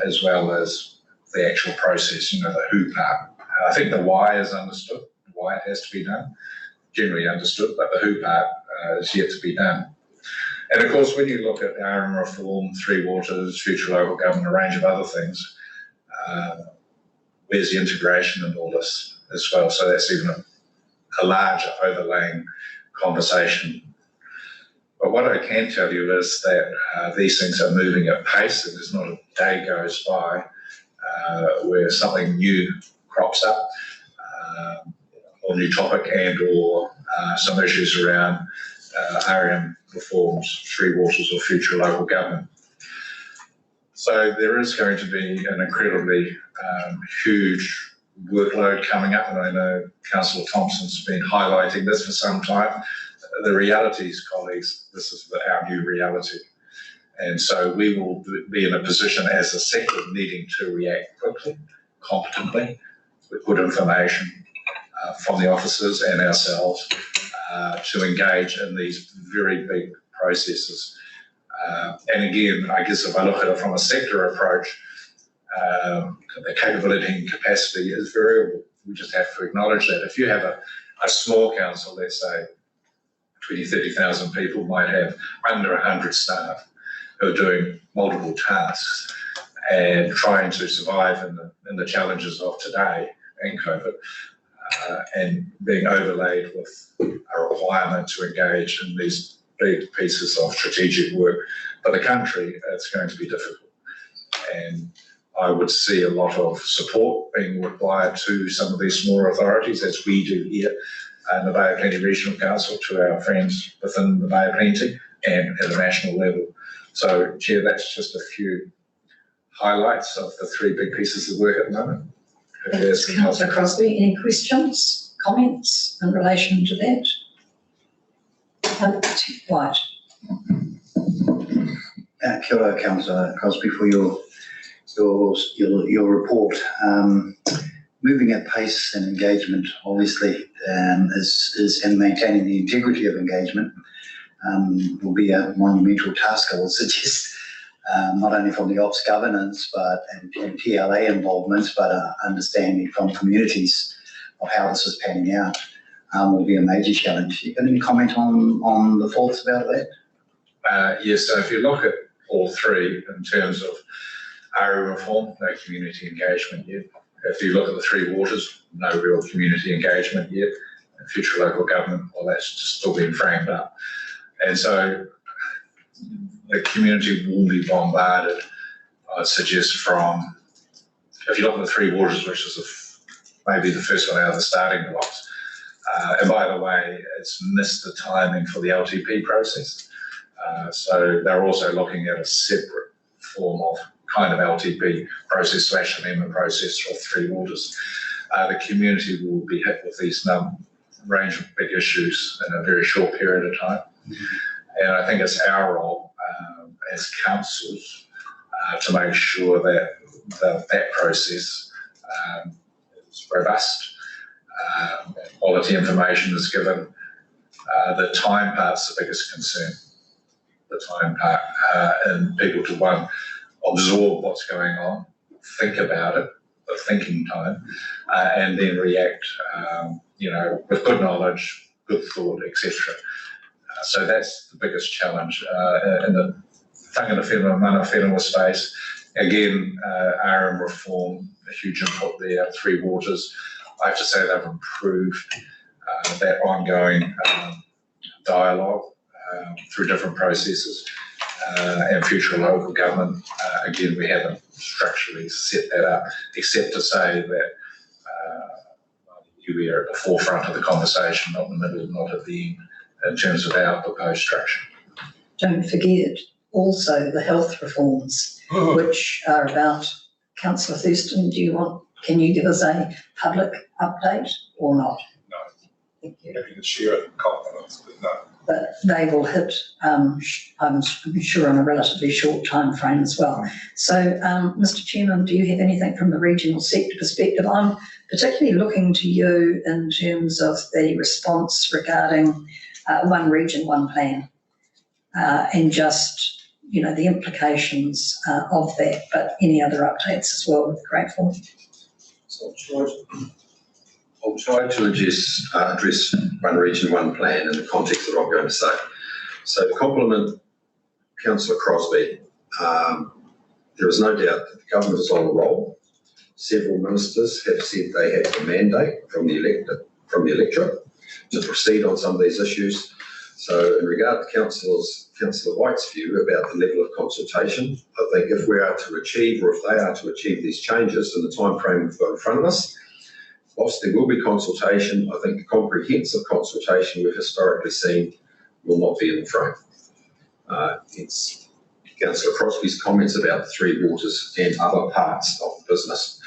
as well as the actual process, the who part. I think the why is understood, why it has to be done, generally understood, but the who part is yet to be done. And of course, when you look at RM reform, Three Waters, future local government, a range of other things, where's the integration in all this as well? So that's even a larger overlaying conversation. But what I can tell you is that these things are moving at pace, and there's not a day goes by where something new crops up, or new topic, and or some issues around RM reforms, Three Waters, or future local government. So there is going to be an incredibly huge workload coming up, and I know Councillor Thompson's been highlighting this for some time. The reality is, colleagues, this is our new reality. And so we will be in a position as a sector needing to react quickly, competently, with good information from the officers and ourselves to engage in these very big processes. And again, I guess if I look at it from a sector approach, the capability and capacity is variable. We just have to acknowledge that. If you have a small council, let's say 20, 30,000 people, might have under 100 staff who are doing multiple tasks and trying to survive in the challenges of today and COVID, and being overlaid with a requirement to engage in these big pieces of strategic work for the country, it's going to be difficult. And I would see a lot of support being required to some of these smaller authorities, as we do here in the Bay of Plenty Regional Council, to our friends within the Bay of Plenty and at a national level. So, Chair, that's just a few highlights of the three big pieces of work at the moment. Councillor Crosby, any questions, comments in relation to that? Right. Kia ora, Councillor Crosby, for your report. Moving at pace and engagement, obviously, is and maintaining the integrity of engagement will be a monumental task, I would suggest, not only from the ops governance and TLA involvements, but understanding from communities of how this is panning out will be a major challenge. You got any comment on the thoughts about that? Yes, so if you look at all three in terms of area reform, no community engagement yet. If you look at the three waters, no real community engagement yet. And future local government, well, that's just still being framed up. And so the community will be bombarded, I'd suggest, from, if you look at the three waters, which is maybe the first one out of the starting blocks. And by the way, it's missed the timing for the LTP process. So they're also looking at a separate form of kind of LTP process / amendment process for three waters. The community will be hit with these range of big issues in a very short period of time. And I think it's our role as councils to make sure that that process is robust, quality information is given. The time part's the biggest concern. The time part, and people to, one, absorb what's going on, think about it, the thinking time, and then react, with good knowledge, good thought, etc. So that's the biggest challenge in the tangata whenua, mana whenua space. Again, RM reform, a huge input there, three waters. I have to say they've improved that ongoing dialogue through different processes. And future local government, again, we haven't structurally set that up, except to say that we are at the forefront of the conversation, not in the middle, not at the end, in terms of our proposed structure. Don't forget also the health reforms, which are about, Councillor Thurston, can you give us a public update or not? No. Thank you. Maybe you can share it in confidence, but no. But they will hit, I'm sure, on a relatively short time frame as well. So, Mr. Chairman, do you have anything from the regional sector perspective? I'm particularly looking to you in terms of the response regarding one region, one plan, and just, the implications of that, but any other updates as well would be grateful. So I'll try to address one region, one plan in the context of what I'm going to say. So to compliment Councillor Crosby, there is no doubt that the government is on a roll. Several ministers have said they have the mandate from the electorate to proceed on some of these issues. So in regard to Councillor White's view about the level of consultation, I think if we are to achieve, or if they are to achieve these changes in the time frame we've got in front of us, whilst there will be consultation, I think the comprehensive consultation we've historically seen will not be in the frame. It's Councillor Crosby's comments about the three waters and other parts of the business.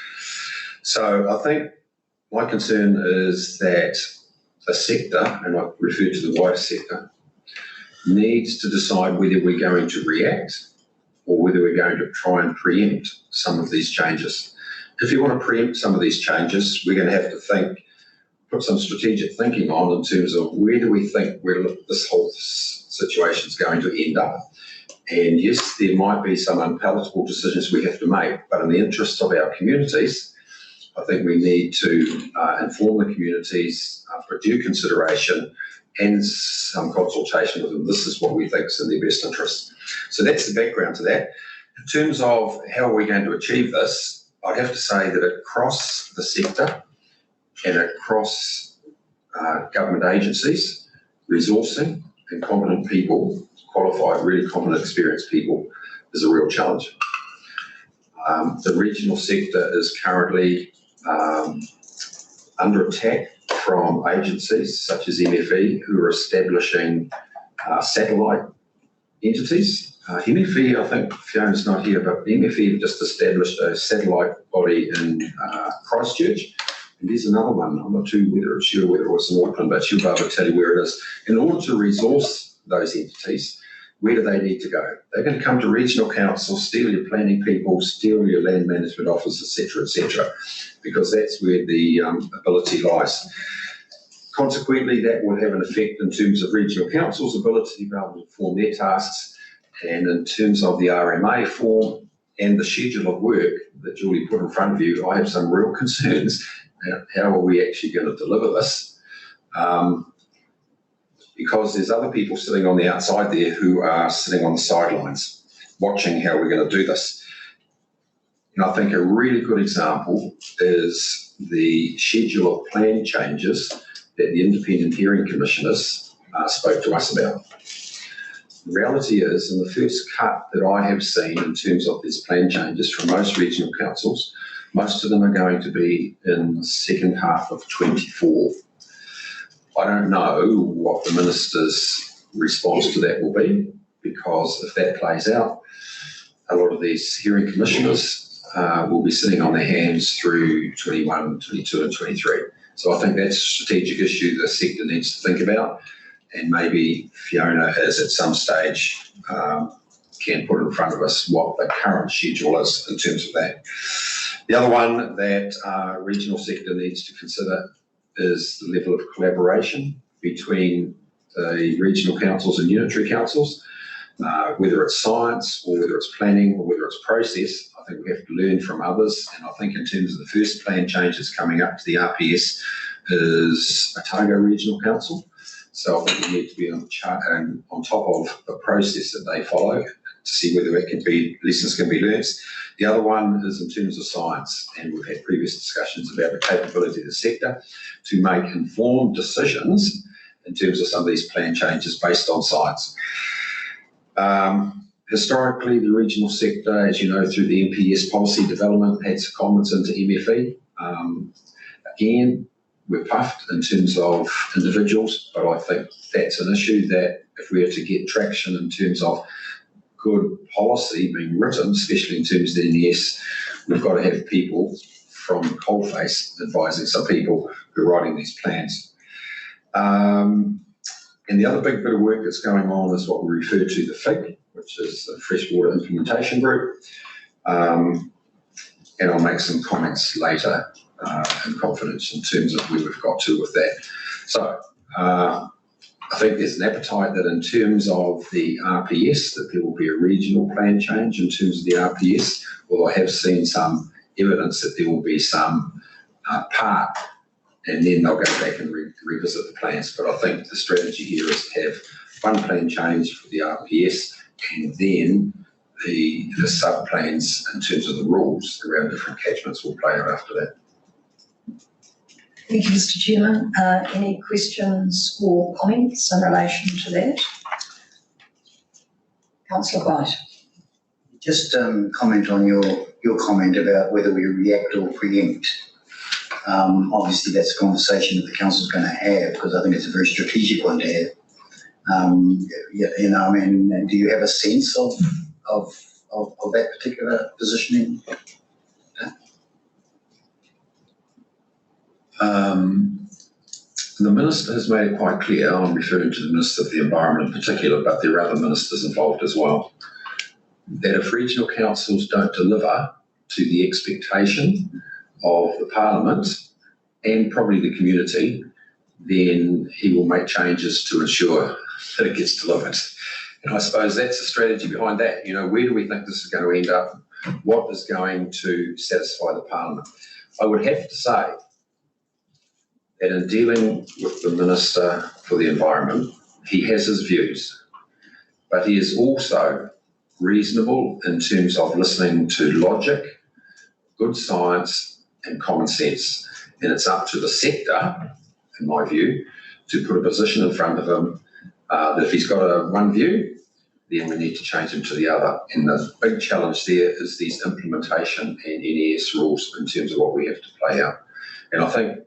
So I think my concern is that the sector, and I refer to the wider sector, needs to decide whether we're going to react or whether we're going to try and preempt some of these changes. If you want to preempt some of these changes, we're going to have to put some strategic thinking on in terms of where do we think this whole situation is going to end up. And yes, there might be some unpalatable decisions we have to make, but in the interest of our communities, I think we need to inform the communities for due consideration and some consultation with them. This is what we think is in their best interest. So that's the background to that. In terms of how are we going to achieve this, I'd have to say that across the sector and across government agencies, resourcing and competent people, qualified, really competent, experienced people, is a real challenge. The regional sector is currently under attack from agencies such as MFE, who are establishing satellite entities. MFE, I think Fiona's not here, but MFE have just established a satellite body in Christchurch. And there's another one, I'm not sure whether it was in Auckland, but she'll be able to tell you where it is. In order to resource those entities, where do they need to go? They're going to come to regional council, steal your planning people, steal your land management office, etc., because that's where the ability lies. Consequently, that will have an effect in terms of regional council's ability to be able to perform their tasks, and in terms of the RMA form and the schedule of work that Julie put in front of you, I have some real concerns about how are we actually going to deliver this. Because there's other people sitting on the outside there who are sitting on the sidelines, watching how we're going to do this. And I think a really good example is the schedule of plan changes that the independent hearing commissioners spoke to us about. The reality is, in the first cut that I have seen in terms of these plan changes from most regional councils, most of them are going to be in the second half of 24. I don't know what the minister's response to that will be, because if that plays out, a lot of these hearing commissioners will be sitting on their hands through 21, 22 and 23. So I think that's a strategic issue the sector needs to think about, and maybe Fiona has at some stage can put in front of us what the current schedule is in terms of that. The other one that regional sector needs to consider is the level of collaboration between the regional councils and unitary councils, whether it's science or whether it's planning or whether it's process. I think we have to learn from others, and I think in terms of the first plan changes coming up to the RPS is Otago Regional Council. So I think we need to be on top of the process that they follow to see whether lessons can be learnt. The other one is in terms of science, and we've had previous discussions about the capability of the sector to make informed decisions in terms of some of these plan changes based on science. Historically, the regional sector, as you know, through the MPS policy development, had secondments into MFE. Again, we're puffed in terms of individuals, but I think that's an issue that if we are to get traction in terms of good policy being written, especially in terms of the NES, we've got to have people from coalface advising some people who are writing these plans. And the other big bit of work that's going on is what we refer to the FIG, which is the Freshwater Implementation Group. And I'll make some comments later in confidence in terms of where we've got to with that. So I think there's an appetite that in terms of the RPS, that there will be a regional plan change in terms of the RPS, although I have seen some evidence that there will be some part, and then they'll go back and revisit the plans. But I think the strategy here is to have one plan change for the RPS, and then the sub-plans in terms of the rules around different catchments will play out after that. Thank you, Mr. Chairman. Any questions or comments in relation to that? Councillor White. Just comment on your comment about whether we react or preempt. Obviously, that's a conversation that the council's going to have, because I think it's a very strategic one to have. Do you have a sense of that particular positioning? The Minister has made it quite clear, I'm referring to the Minister of the Environment in particular, but there are other ministers involved as well, that if regional councils don't deliver to the expectation of the Parliament and probably the community, then he will make changes to ensure that it gets delivered. And I suppose that's the strategy behind that. You know, where do we think this is going to end up? What is going to satisfy the Parliament? I would have to say that in dealing with the Minister for the Environment, he has his views, but he is also reasonable in terms of listening to logic, good science and common sense. And it's up to the sector, in my view, to put a position in front of him that if he's got one view, then we need to change him to the other. And the big challenge there is these implementation and NES rules in terms of what we have to play out. And I think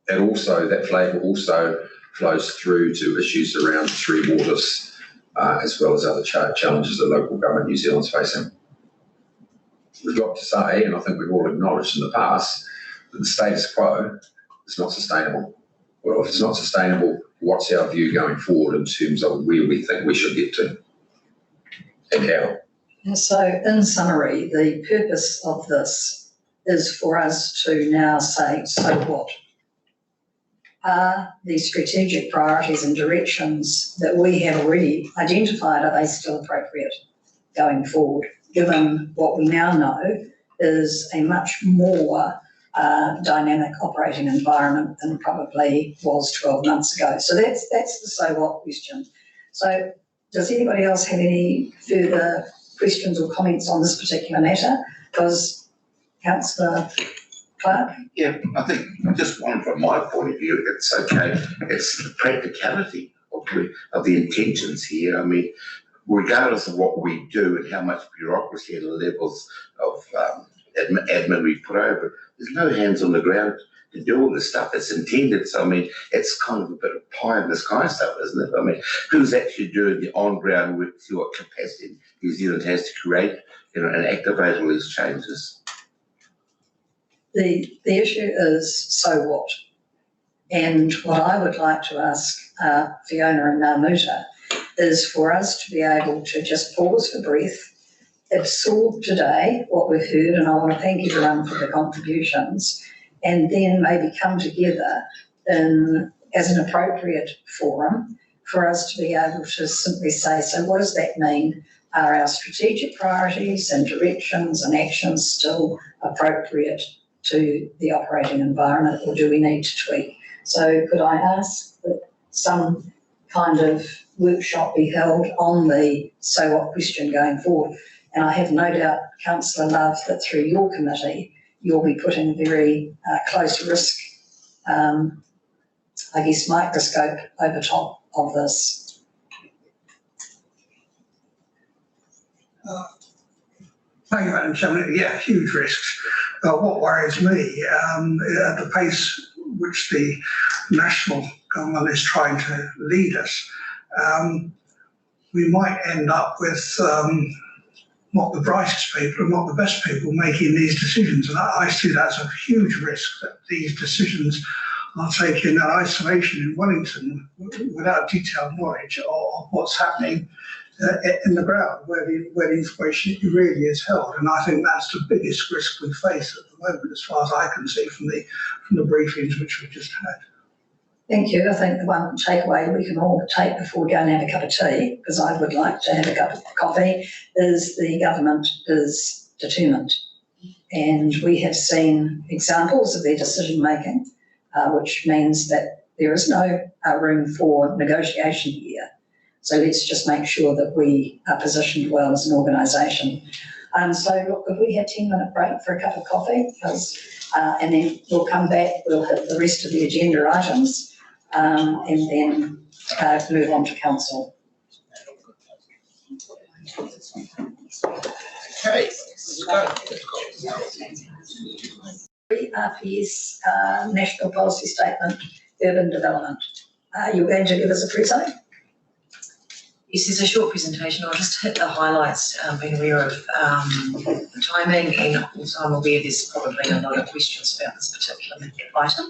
that flavour also flows through to issues around three waters, as well as other challenges that local government New Zealand's facing. We've got to say, and I think we've all acknowledged in the past, that the status quo is not sustainable. Well, if it's not sustainable, what's our view going forward in terms of where we think we should get to and how? And so, in summary, the purpose of this is for us to now say, so what? Are the strategic priorities and directions that we have already identified, are they still appropriate going forward, given what we now know is a much more dynamic operating environment than probably was 12 months ago? So that's the so what question. So does anybody else have any further questions or comments on this particular matter? Because Councillor Clark? Yeah, I think just one from my point of view, it's okay. It's the practicality of the intentions here. I mean, regardless of what we do and how much bureaucracy and levels of admin we put over, there's no hands on the ground to do all this stuff. It's intended. So, I mean, it's kind of a bit of pie in the sky stuff, isn't it? I mean, who's actually doing the on-ground work, see what capacity New Zealand has to create, and activate all these changes? The issue is, so what? And what I would like to ask Fiona and Namuta is for us to be able to just pause for breath, absorb today what we've heard, and I want to thank everyone for the contributions, and then maybe come together as an appropriate forum for us to be able to simply say, so what does that mean? Are our strategic priorities and directions and actions still appropriate to the operating environment, or do we need to tweak? So could I ask that some kind of workshop be held on the so what question going forward? And I have no doubt, Councillor Love, that through your committee, you'll be putting a very close risk, microscope over top of this. Thank you, Madam Chairman. Yeah, huge risks. What worries me, at the pace which the national government is trying to lead us, we might end up with not the brightest people and not the best people making these decisions. And I see that as a huge risk, that these decisions are taken in isolation in Wellington without detailed knowledge of what's happening in the ground, where the information really is held. And I think that's the biggest risk we face at the moment, as far as I can see from the briefings which we've just had. Thank you. I think the one takeaway we can all take before we go and have a cup of tea, because I would like to have a cup of coffee, is the government is determined. And we have seen examples of their decision making, which means that there is no room for negotiation here. So let's just make sure that we are positioned well as an organisation. So look, if we had a 10-minute break for a cup of coffee, and then we'll come back, we'll hit the rest of the agenda items, and then move on to council. Okay, RPS National Policy Statement, Urban Development. You're going to give us a presentation? Yes, there's a short presentation. I'll just hit the highlights, being aware of the timing, and also I'm aware there's probably a lot of questions about this particular item.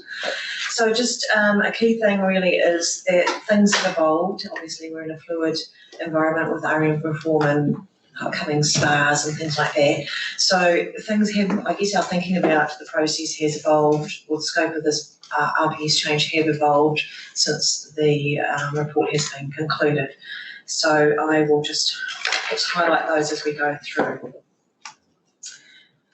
So just a key thing really is that things have evolved. Obviously, we're in a fluid environment with RM reform and upcoming SPAs and things like that. So things have, I guess our thinking about the process has evolved, or the scope of this RPS change have evolved since the report has been concluded. So I will just highlight those as we go through.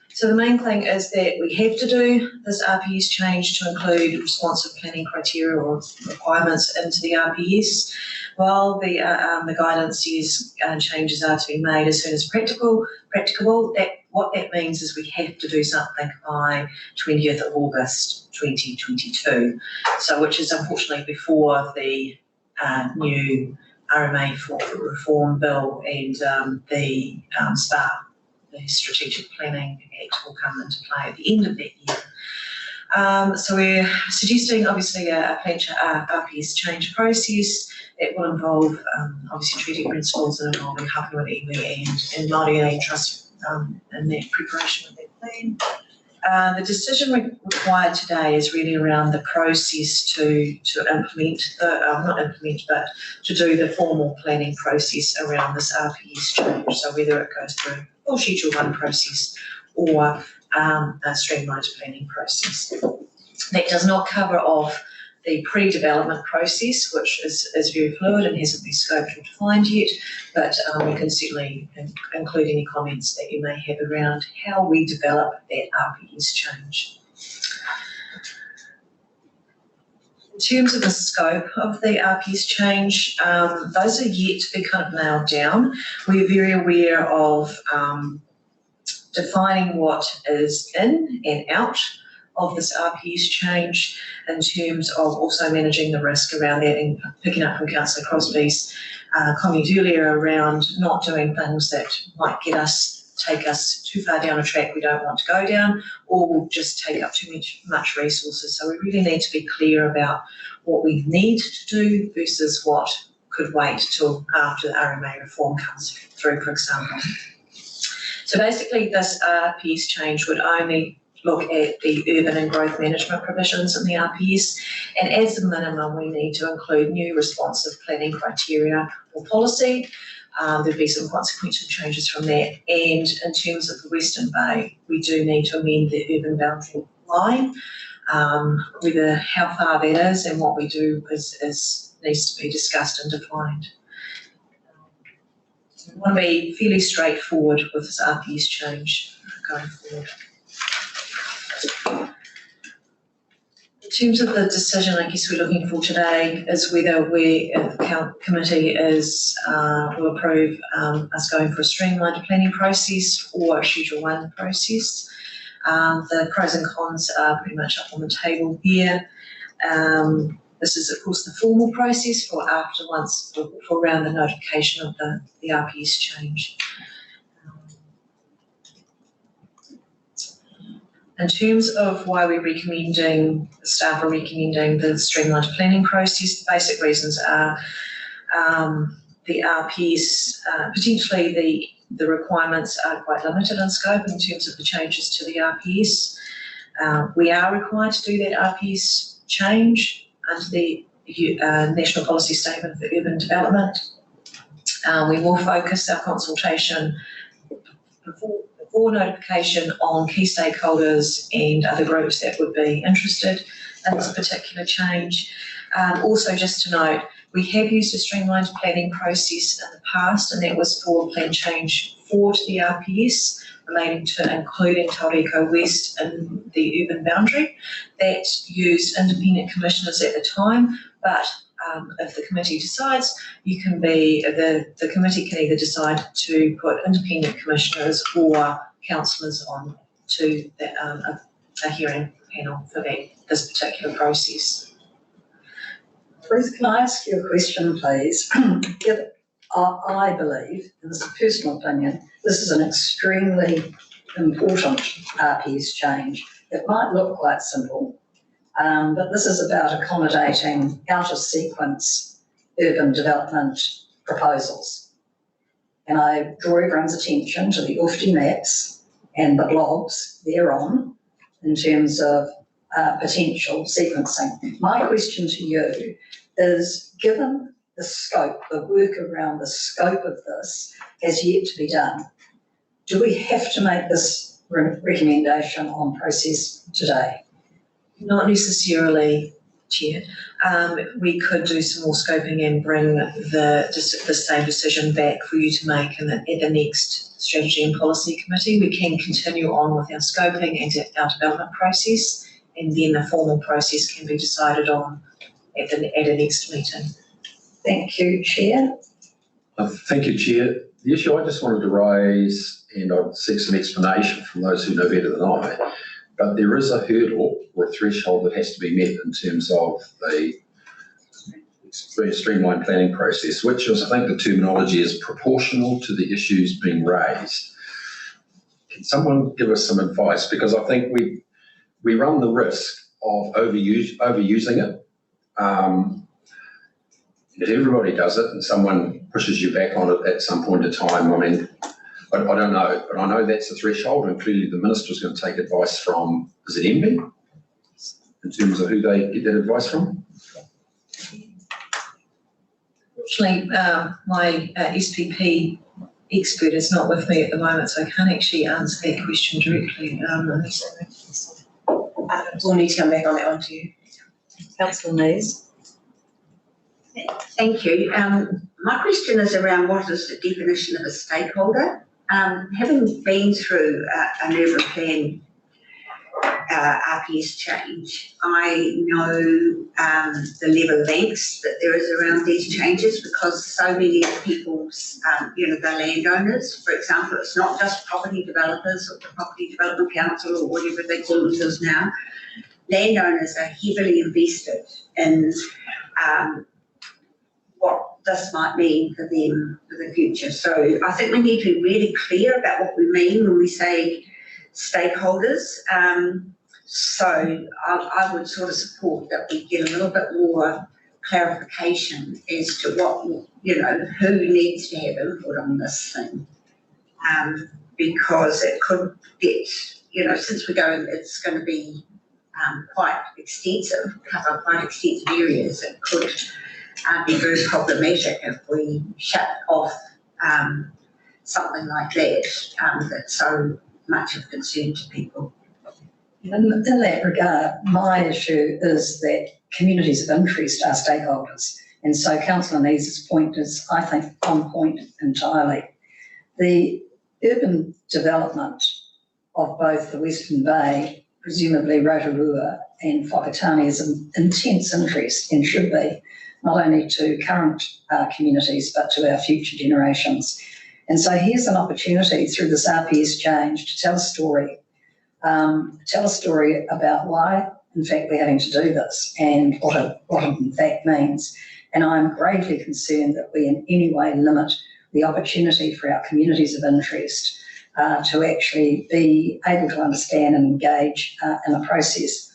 So the main thing is that we have to do this RPS change to include responsive planning criteria or requirements into the RPS. While the guidance says changes are to be made as soon as practicable, what that means is we have to do something by 20th of August 2022, so which is unfortunately before the new RMA for reform bill and the SPA, the Strategic Planning Act, will come into play at the end of that year. So we're suggesting obviously a RPS change process that will involve obviously treaty principles and involving Hapua iwi and Māori Land Trust in that preparation of that plan. The decision required today is really around the process to implement but to do the formal planning process around this RPS change. So whether it goes through a full Schedule 1 process or a streamlined planning process. That does not cover off the pre-development process, which is very fluid and hasn't been scoped or defined yet, but we can certainly include any comments that you may have around how we develop that RPS change. In terms of the scope of the RPS change, those are yet to be kind of nailed down. We're very aware of defining what is in and out of this RPS change in terms of also managing the risk around that, and picking up from Councillor Crosby's comment earlier around not doing things that might take us too far down a track we don't want to go down, or will just take up too much resources. So we really need to be clear about what we need to do versus what could wait till after the RMA reform comes through, for example. So basically this RPS change would only look at the urban and growth management provisions in the RPS, and as a minimum we need to include new responsive planning criteria or policy. There'll be some consequential changes from that, and in terms of the Western Bay we do need to amend the urban boundary line. Whether how far that is and what we do is needs to be discussed and defined. So we want to be fairly straightforward with this RPS change going forward. In terms of the decision, I guess we're looking for today is whether the committee will approve us going for a streamlined planning process or a Schedule 1 process. The pros and cons are pretty much up on the table here. This is, of course, the formal process for around the notification of the RPS change. In terms of why staff are recommending the streamlined planning process, the basic reasons are the RPS, potentially the requirements are quite limited in scope in terms of the changes to the RPS. We are required to do that RPS change under the National Policy Statement for Urban Development. We will focus our consultation before notification on key stakeholders and other groups that would be interested in this particular change. Also, just to note, we have used a streamlined planning process in the past, and that was for plan change 4 to the RPS relating to including Tauriko West in the urban boundary. That used independent commissioners at the time, but if the committee decides, the committee can either decide to put independent commissioners or councillors on to a hearing panel for this particular process. Ruth, can I ask you a question, please? I believe, and this is a personal opinion, this is an extremely important RPS change. It might look quite simple, but this is about accommodating out of sequence urban development proposals. And I draw everyone's attention to the UFT maps and the blogs thereon in terms of potential sequencing. My question to you is, given the scope, the work around the scope of this has yet to be done, do we have to make this recommendation on process today? Not necessarily, Chair. We could do some more scoping and bring the same decision back for you to make at the next Strategy and Policy Committee. We can continue on with our scoping and our development process, and then the formal process can be decided on at a next meeting. Thank you, Chair. Thank you, Chair. The issue I just wanted to raise, and I'd seek some explanation from those who know better than I, but there is a hurdle or a threshold that has to be met in terms of the streamlined planning process, which is, I think the terminology is proportional to the issues being raised. Can someone give us some advice? Because I think we run the risk of overusing it. If everybody does it and someone pushes you back on it at some point in time, I mean, I don't know, but I know that's the threshold, and clearly the minister is going to take advice from, is it MB, in terms of who they get that advice from? Fortunately, my SPP expert is not with me at the moment, so I can't actually answer that question directly. We'll need to come back on that one to you. Councillor Nees. Thank you. My question is around what is the definition of a stakeholder? Having been through an urban plan RPS change, I know the level of angst that there is around these changes, because so many of the people's, the landowners, for example, it's not just property developers or the Property Development Council or whatever they call themselves now. Landowners are heavily invested in what this might mean for them for the future. So I think we need to be really clear about what we mean when we say stakeholders. So I would sort of support that we get a little bit more clarification as to what, who needs to have input on this thing. Because it could get, since it's going to be quite extensive, cover quite extensive areas, it could be very problematic if we shut off something like that, that's so much of concern to people. In that regard, my issue is that communities of interest are stakeholders. And so Councillor Nees's point is, I think, on point entirely. The urban development of both the Western Bay, presumably Rotorua and Whakatane, is of intense interest and should be, not only to current communities, but to our future generations. And so here's an opportunity through this RPS change to tell a story about why, in fact, we're having to do this and what it in fact means. And I'm gravely concerned that we in any way limit the opportunity for our communities of interest to actually be able to understand and engage in the process.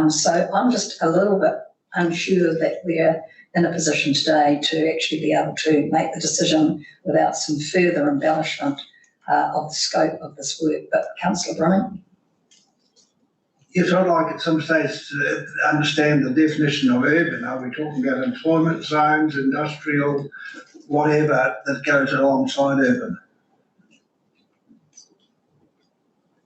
So I'm just a little bit unsure that we're in a position today to actually be able to make the decision without some further embellishment of the scope of this work. But Councillor Brumming? Yes, I'd like at some stage to understand the definition of urban. Are we talking about employment zones, industrial, whatever that goes alongside urban?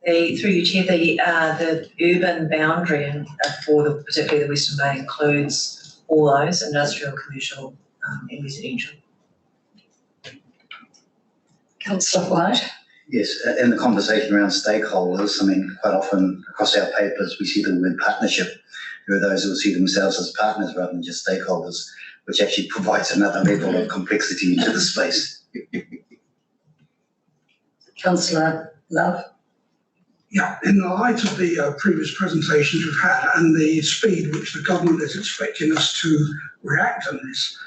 Through you, Chair, the urban boundary for particularly the Western Bay includes all those, industrial, commercial and residential. Councillor White? Yes, in the conversation around stakeholders, I mean, quite often across our papers, we see the word partnership. There are those who see themselves as partners rather than just stakeholders, which actually provides another level of complexity into the space. Councillor Love? Yeah, in the light of the previous presentations we've had and the speed which the government is expecting us to react on this,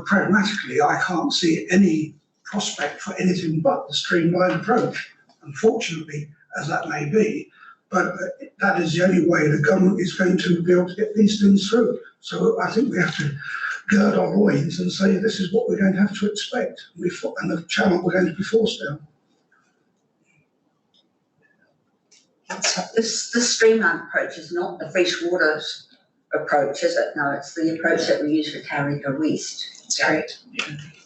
pragmatically, I can't see any prospect for anything but the streamlined approach, unfortunately, as that may be. But that is the only way the government is going to be able to get these things through. So I think we have to gird our loins and say this is what we're going to have to expect, and the channel we're going to be forced down. This streamlined approach is not the freshwater approach, is it? No, it's the approach that we use for Tauranga West. That's correct,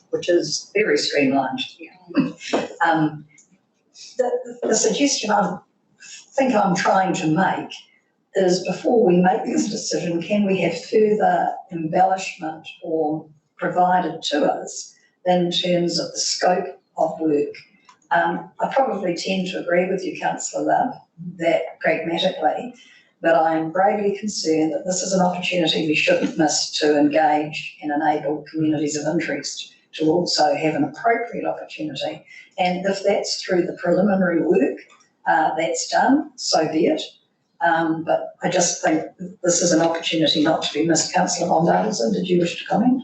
which is very streamlined. The suggestion I think I'm trying to make is before we make this decision, can we have further embellishment or provided to us in terms of the scope of work? I probably tend to agree with you, Councillor Love, that pragmatically, but I'm gravely concerned that this is an opportunity we shouldn't miss to engage and enable communities of interest to also have an appropriate opportunity. And if that's through the preliminary work that's done, so be it. But I just think this is an opportunity not to be missed. Councillor Von Dardenson, did you wish to comment?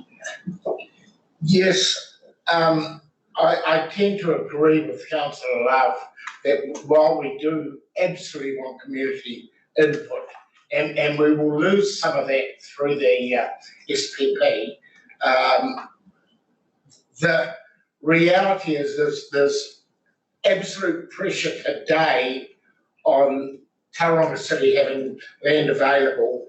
Yes, I tend to agree with Councillor Love that while we do absolutely want community input, and we will lose some of that through the SPP, the reality is there's absolute pressure today on Tauranga City having land available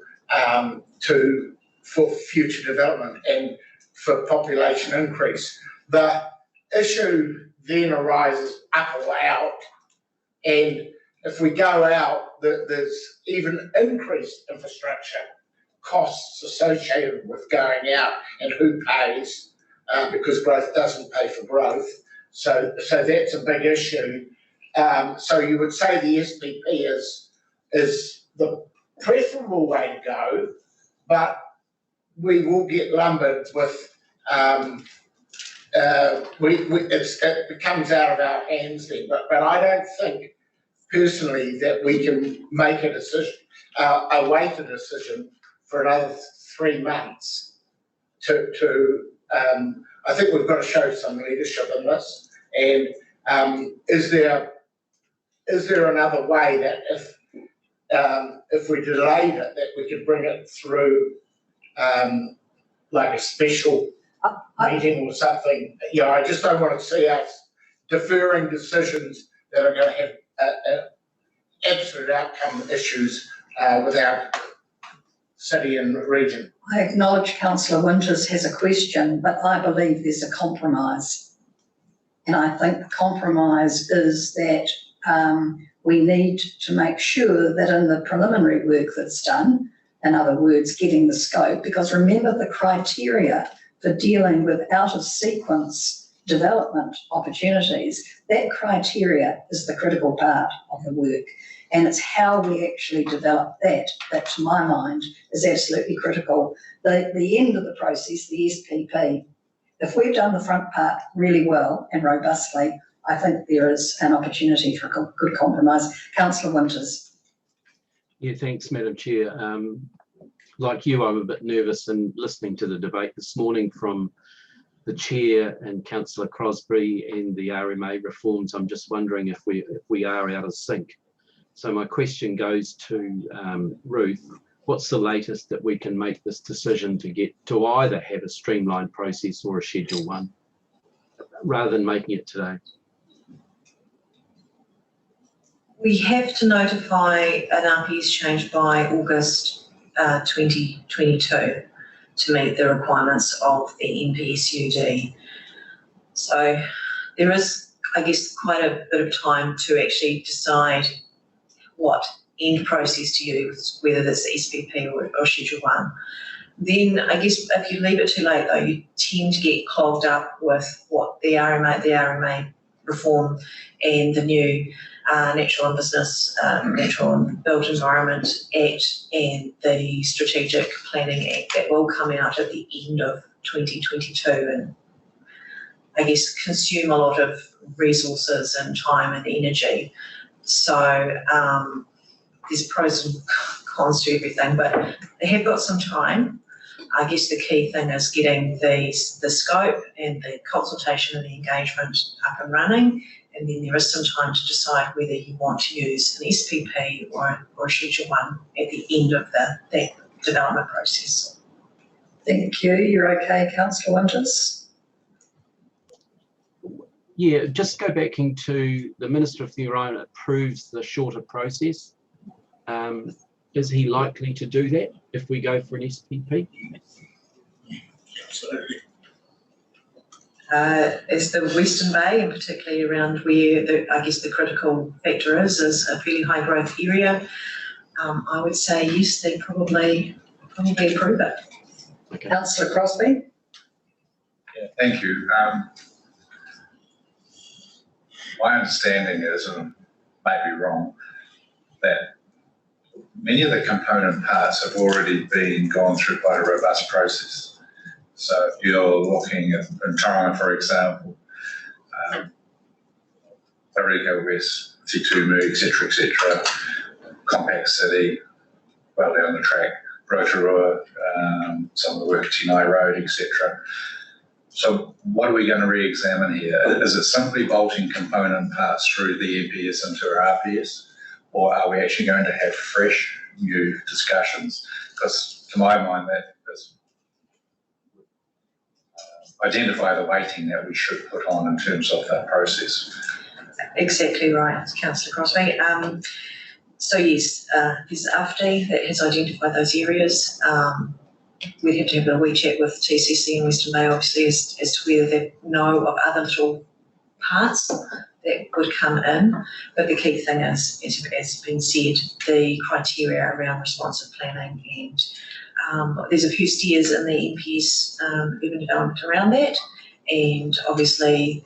for future development and for population increase. The issue then arises up or out, and if we go out, there's even increased infrastructure costs associated with going out, and who pays, because growth doesn't pay for growth. So that's a big issue. So you would say the SPP is the preferable way to go, but we will get lumbered with it becomes out of our hands then. But I don't think personally that we can make a decision, await a decision for another 3 months I think we've got to show some leadership in this. And is there another way that if we delayed it, that we could bring it through like a special meeting or something? Yeah, I just don't want to see us deferring decisions that are going to have absolute outcome issues with our city and region. I acknowledge Councillor Winters has a question, but I believe there's a compromise. And I think the compromise is that we need to make sure that in the preliminary work that's done, in other words, getting the scope, because remember the criteria for dealing with out of sequence development opportunities, that criteria is the critical part of the work. And it's how we actually develop that to my mind is absolutely critical. The end of the process, the SPP, if we've done the front part really well and robustly, I think there is an opportunity for good compromise. Councillor Winters. Yeah, thanks, Madam Chair. Like you, I'm a bit nervous in listening to the debate this morning from the Chair and Councillor Crosby and the RMA reforms. I'm just wondering if we are out of sync. So my question goes to Ruth. What's the latest that we can make this decision to get to either have a streamlined process or a Schedule 1, rather than making it today? We have to notify an RPS change by August 2022 to meet the requirements of the NPSUD. So there is, I guess, quite a bit of time to actually decide what end process to use, whether that's SPP or Schedule 1. Then I guess if you leave it too late though, you tend to get clogged up with what the RMA reform and the new Natural and Business, Natural and Built Environment Act and the Strategic Planning Act that will come out at the end of 2022 and I guess consume a lot of resources and time and energy. So there's pros and cons to everything, but they have got some time. I guess the key thing is getting the scope and the consultation and the engagement up and running, and then there is some time to decide whether you want to use an SPP or a Schedule 1 at the end of that development process. Thank you. You're okay, councillor Winters? Yeah, just go back into the Minister of the Environment approves the shorter process. Is he likely to do that if we go for an SPP? Absolutely. As the Western Bay, and particularly around where the critical factor is a fairly high growth area, I would say yes, they probably approve it. Okay. Councillor Crosby? Yeah, thank you. My understanding is, and may be wrong, that many of the component parts have already been gone through quite a robust process. So if you're looking at Taronga, for example, Tauriko West, Titumu, etc., Compact City, well down the track, Rotorua, some of the work at Tinai Road, etc. So what are we going to re-examine here? Is it simply bolting component parts through the MPS into our RPS, or are we actually going to have fresh, new discussions? Because to my mind, that is identify the weighting that we should put on in terms of that process. Exactly right, Councillor Crosby. So yes, there's AFD that has identified those areas. We'd have to have a wee chat with TCC and Western Bay, obviously, as to whether they know of other little parts that would come in. But the key thing is, as has been said, the criteria around responsive planning, and there's a few steers in the MPS urban development around that, and obviously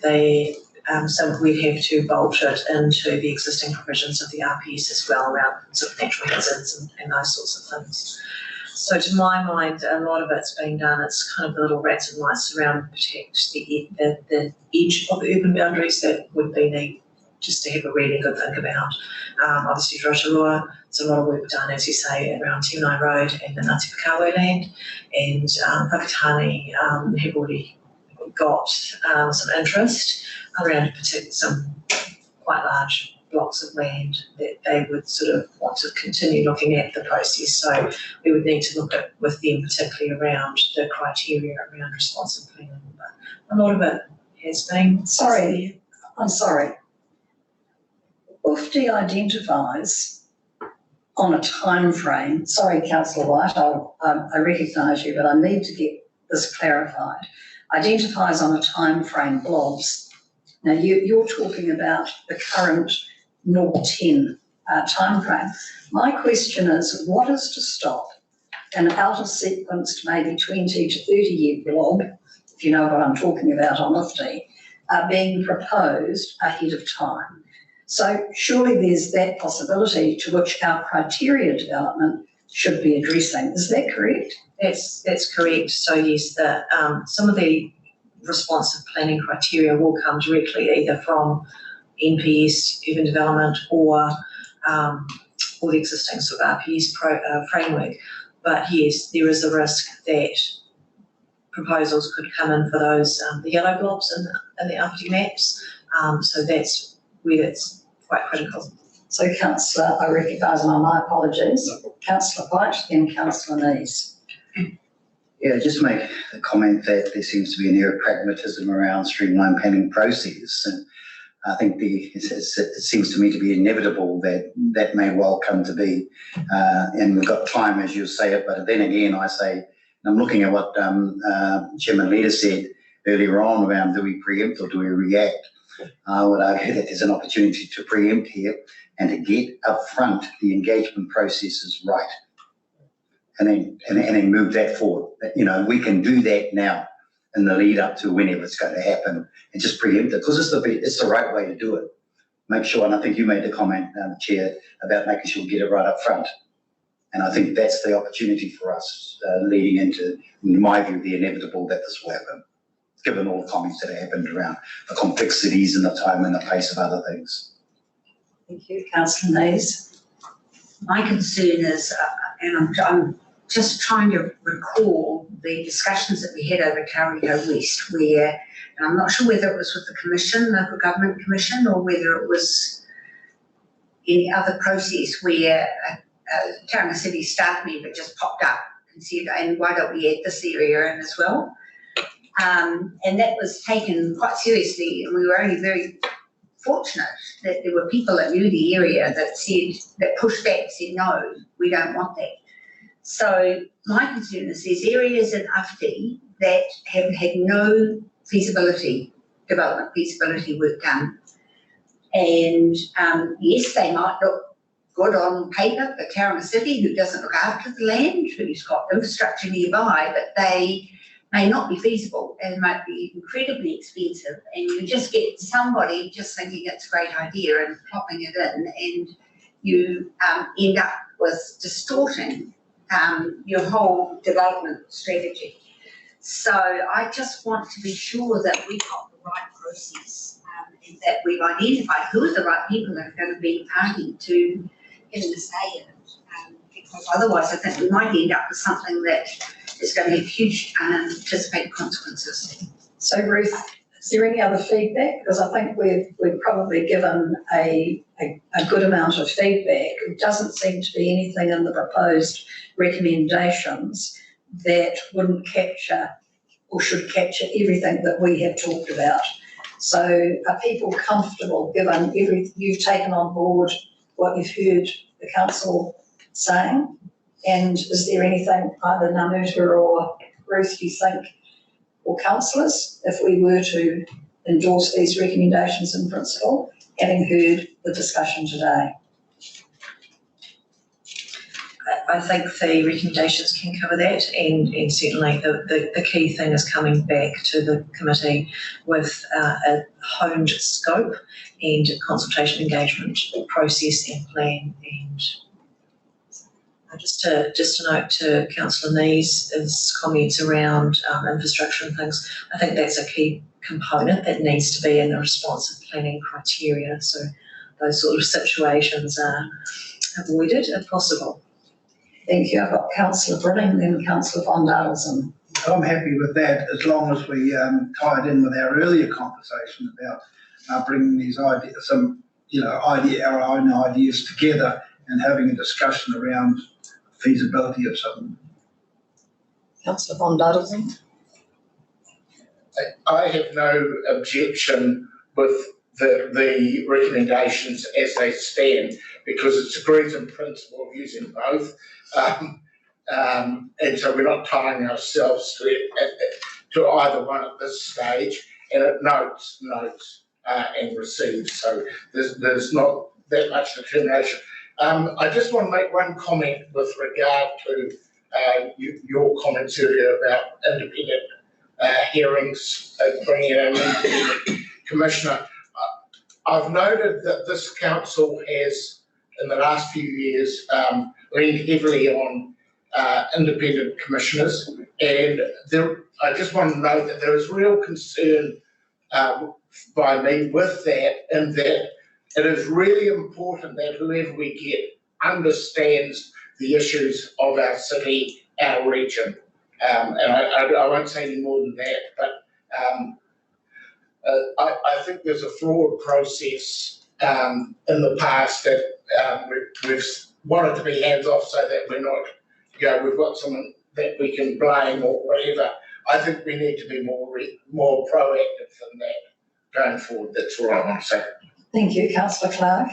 so we'd have to bolt it into the existing provisions of the RPS as well around sort of natural hazards and those sorts of things. So to my mind, a lot of it's being done. It's kind of the little rats and mice around protect the edge of the urban boundaries that would be neat just to have a really good think about. Obviously, Rotorua, there's a lot of work done, as you say, around Tinai Road and the Ngāti Whakāwau land, and Whakatane have already got some interest around some quite large blocks of land that they would sort of want to continue looking at the process. So we would need to look at with them particularly around the criteria around responsive planning. But a lot of it has been. Sorry, I'm sorry. UFD identifies on a time frame. Sorry, Councillor White, I recognise you, but I need to get this clarified. Identifies on a time frame blobs. Now you're talking about the current 0-10 time frame. My question is, what is to stop an out of sequenced maybe 20 to 30 year blob, if you know what I'm talking about on UFD, being proposed ahead of time? So surely there's that possibility to which our criteria development should be addressing. Is that correct? That's correct. So yes, some of the responsive planning criteria will come directly either from NPS, urban development, or the existing sort of RPS framework. But yes, there is a risk that proposals could come in for those the yellow blobs in the RPD maps. So that's where it's quite critical. So Councillor, I recognise, and my apologies, Councillor White, then Councillor Nees. Yeah, just make the comment that there seems to be an air of pragmatism around streamlined planning process. And I think it seems to me to be inevitable that may well come to be. And we've got time, as you say it, but then again, I say, and I'm looking at what Chairman Leader said earlier on around do we preempt or do we react? I would argue that there's an opportunity to preempt here and to get up front the engagement processes right. And then move that forward. You know, we can do that now in the lead up to whenever it's going to happen and just preempt it, because it's the right way to do it. Make sure, and I think you made the comment, Chair, about making sure we get it right up front. And I think that's the opportunity for us leading into, in my view, the inevitable that this will happen, given all the comments that have happened around the complexities and the time and the pace of other things. Thank you. Councillor Nees. My concern is, and I'm just trying to recall the discussions that we had over Tauriko West, where, and I'm not sure whether it was with the Commission, Local Government Commission, or whether it was any other process where Tauranga City staff member just popped up and said, and why don't we add this area in as well? And that was taken quite seriously, and we were only very fortunate that there were people that knew the area that pushed back, said, no, we don't want that. So my concern is there's areas in Ufti that have had no development feasibility work done. And yes, they might look good on paper for Tauranga City, who doesn't look after the land, who's got infrastructure nearby, but they may not be feasible and might be incredibly expensive. And you just get somebody just thinking it's a great idea and plopping it in, and you end up with distorting your whole development strategy. So I just want to be sure that we've got the right process and that we've identified who are the right people that are going to be party to getting a say in it. Because otherwise I think we might end up with something that is going to have huge unanticipated consequences. So Ruth, is there any other feedback? Because I think we've probably given a good amount of feedback. It doesn't seem to be anything in the proposed recommendations that wouldn't capture or should capture everything that we have talked about. So are people comfortable, given you've taken on board what you've heard the council saying? And is there anything, either Namuta or Ruth, you think, or councillors, if we were to endorse these recommendations in principle, having heard the discussion today? I think the recommendations can cover that, and certainly the key thing is coming back to the committee with a honed scope and consultation engagement process and plan. And just to note to Councillor Nee's comments around infrastructure and things, I think that's a key component that needs to be in the responsive planning criteria. So those sort of situations are avoided if possible. Thank you. I've got Councillor Brilling, then Councillor von Dalton. I'm happy with that, as long as we tie it in with our earlier conversation about bringing these ideas, our own ideas together and having a discussion around feasibility of something. Councillor von Dalton. I have no objection with the recommendations as they stand, because it's agreed in principle of using both. And so we're not tying ourselves to either one at this stage, and it notes and receives. So there's not that much determination. I just want to make one comment with regard to your comments earlier about independent hearings, bringing in an independent commissioner. I've noted that this council has, in the last few years, leaned heavily on independent commissioners, and I just want to note that there is real concern by me with that, in that it is really important that whoever we get understands the issues of our city, our region. And I won't say any more than that, but I think there's a flawed process in the past that we've wanted to be hands off so that we're not, we've got someone that we can blame or whatever. I think we need to be more proactive than that going forward. That's all I want to say. Thank you, Councillor Clark.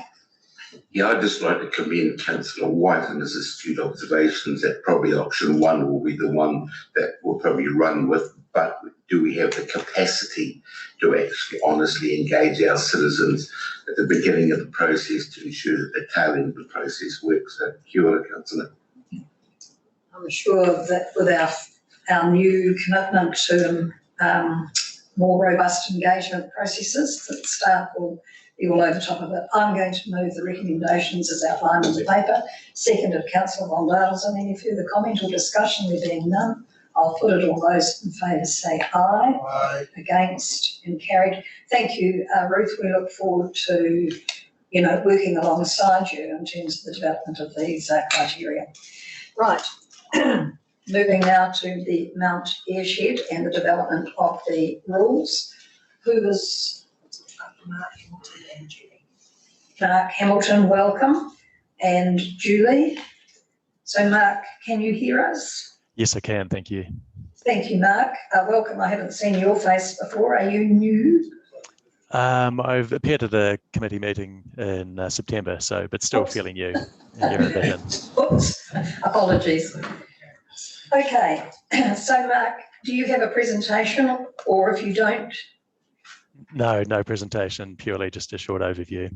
Yeah, I'd just like to commend Councillor White and his astute observations that probably option one will be the one that we'll probably run with, but do we have the capacity to actually honestly engage our citizens at the beginning of the process to ensure that the tail end of the process works? So, kia ora, Councillor. I'm sure that with our new commitment to more robust engagement processes, that staff will be all over top of it. I'm going to move the recommendations as outlined in the paper. Seconded Councillor von Dalton. Any further comment or discussion? There being none, I'll put it. All those in favour say aye. Aye. Against, and carried. Thank you, Ruth. We look forward to working alongside you in terms of the development of these criteria. Right. Moving now to the Mount Airshed and the development of the rules. Who is Mark Hamilton and Julie? Mark Hamilton, welcome, and Julie. So Mark, can you hear us? Yes, I can. Thank you. Thank you, Mark. Welcome. I haven't seen your face before. Are you new? I've appeared at a committee meeting in September, but still fairly new in your revision. Oops, apologies. Okay, so Mark, do you have a presentation, or if you don't? No presentation, purely just a short overview.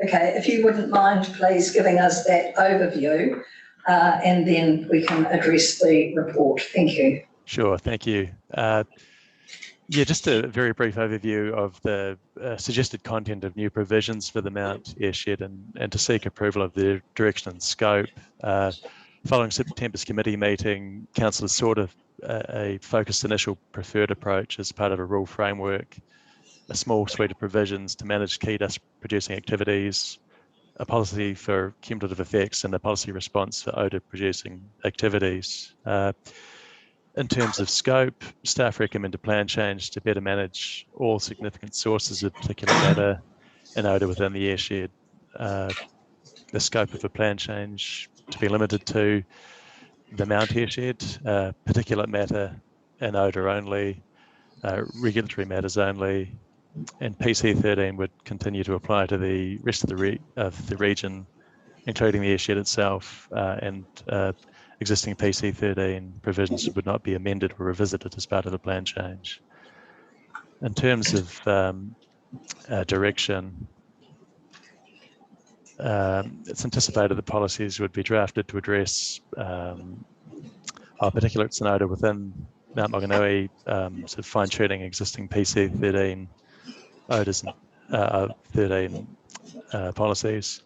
Okay, if you wouldn't mind, please giving us that overview, and then we can address the report. Thank you. Sure, thank you. Just a very brief overview of the suggested content of new provisions for the Mount Airshed and to seek approval of the direction and scope. Following September's committee meeting, councillors sought a focused initial preferred approach as part of a rule framework, a small suite of provisions to manage key dust producing activities, a policy for cumulative effects, and a policy response for odour producing activities. In terms of scope, staff recommend a plan change to better manage all significant sources of particulate matter and odour within the airshed. The scope of a plan change to be limited to the Mount Airshed, particulate matter and odour only, regulatory matters only, and PC 13 would continue to apply to the rest of the region, including the airshed itself, and existing PC 13 provisions would not be amended or revisited as part of the plan change. In terms of direction, it's anticipated that policies would be drafted to address particulates and odour within Mount Maunganui, sort of fine-tuning existing PC 13 odours and 13 policies.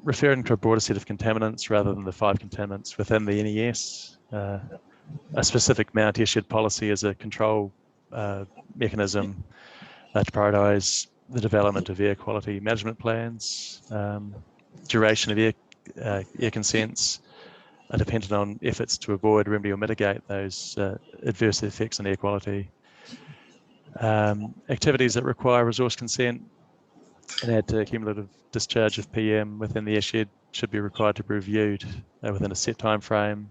Referring to a broader set of contaminants rather than the 5 contaminants within the NES. A specific Mount Airshed policy as a control mechanism to prioritise the development of air quality management plans. Duration of air consents are dependent on efforts to avoid, remedy or mitigate those adverse effects on air quality. Activities that require resource consent and add to cumulative discharge of PM within the airshed should be required to be reviewed within a set time frame,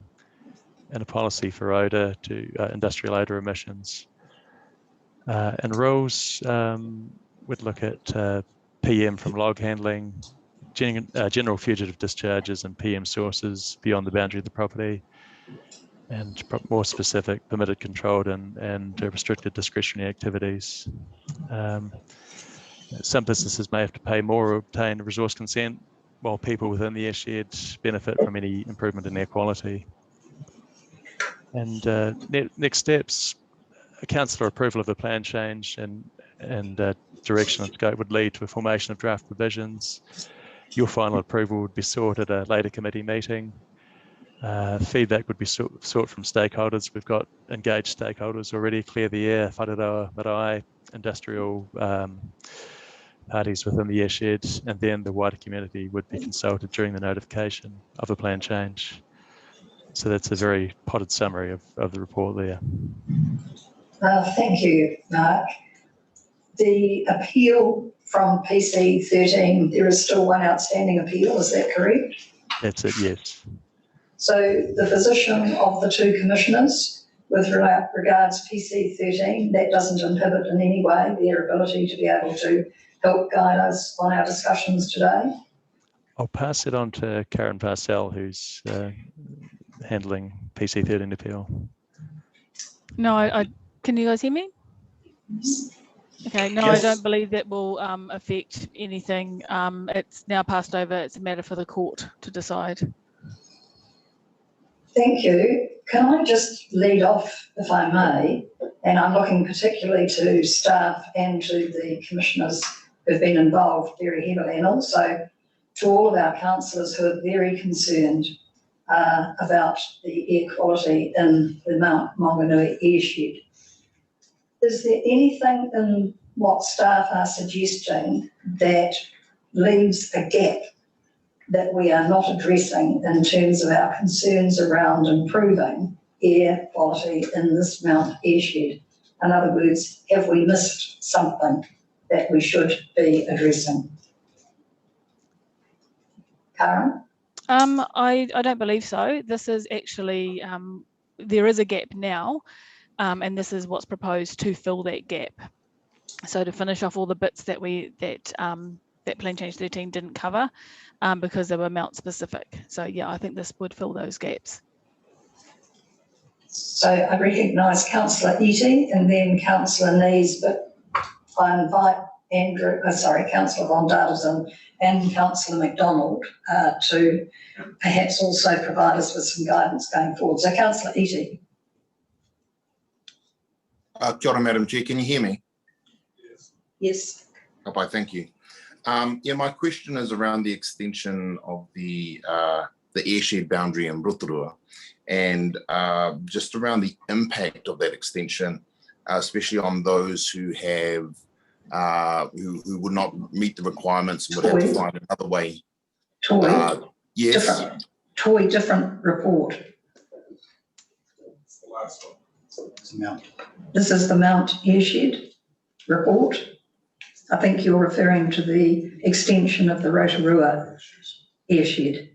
and a policy for odour to industrial odour emissions. And rules would look at PM from log handling, general fugitive discharges and PM sources beyond the boundary of the property, and more specific permitted, controlled and restricted discretionary activities. Some businesses may have to pay more or obtain resource consent, while people within the airshed benefit from any improvement in air quality. And next steps, a councillor approval of the plan change and direction and scope would lead to a formation of draft provisions. Your final approval would be sought at a later committee meeting. Feedback would be sought from stakeholders. We've got engaged stakeholders already: Clear the Air, Whareroa, Marae, industrial parties within the airshed, and then the wider community would be consulted during the notification of a plan change. So that's a very potted summary of the report there. Thank you, Mark. The appeal from PC 13, there is still one outstanding appeal, is that correct? That's it, yes. So the position of the two commissioners with regards to PC 13, that doesn't inhibit in any way their ability to be able to help guide us on our discussions today? I'll pass it on to Karen Parcell, who's handling PC 13 appeal. No, can you guys hear me? Okay, no, yes. I don't believe that will affect anything. It's now passed over. It's a matter for the court to decide. Thank you. Can I just lead off, if I may, and I'm looking particularly to staff and to the commissioners who've been involved very heavily, and also to all of our councillors who are very concerned about the air quality in the Mount Maunganui airshed. Is there anything in what staff are suggesting that leaves a gap that we are not addressing in terms of our concerns around improving air quality in this Mount airshed? In other words, have we missed something that we should be addressing? Karen? I don't believe so. This is actually, there is a gap now, and this is what's proposed to fill that gap. So to finish off all the bits that that Plan Change 13 didn't cover, because they were mount specific. So yeah, I think this would fill those gaps. So I recognise Councillor Eating and then Councillor Nees, but I invite Councillor Von Darderson and Councillor McDonald to perhaps also provide us with some guidance going forward. So Councillor Eating. Kia ora, Madam Chair, can you hear me? Yes. Okay, thank you. Yeah, my question is around the extension of the airshed boundary in Rotorua, and just around the impact of that extension, especially on those who have who would not meet the requirements and would have to find another way. Yes. Different report. It's the last one. It's a mount. This is the Mount Airshed report. I think you're referring to the extension of the Rotorua airshed.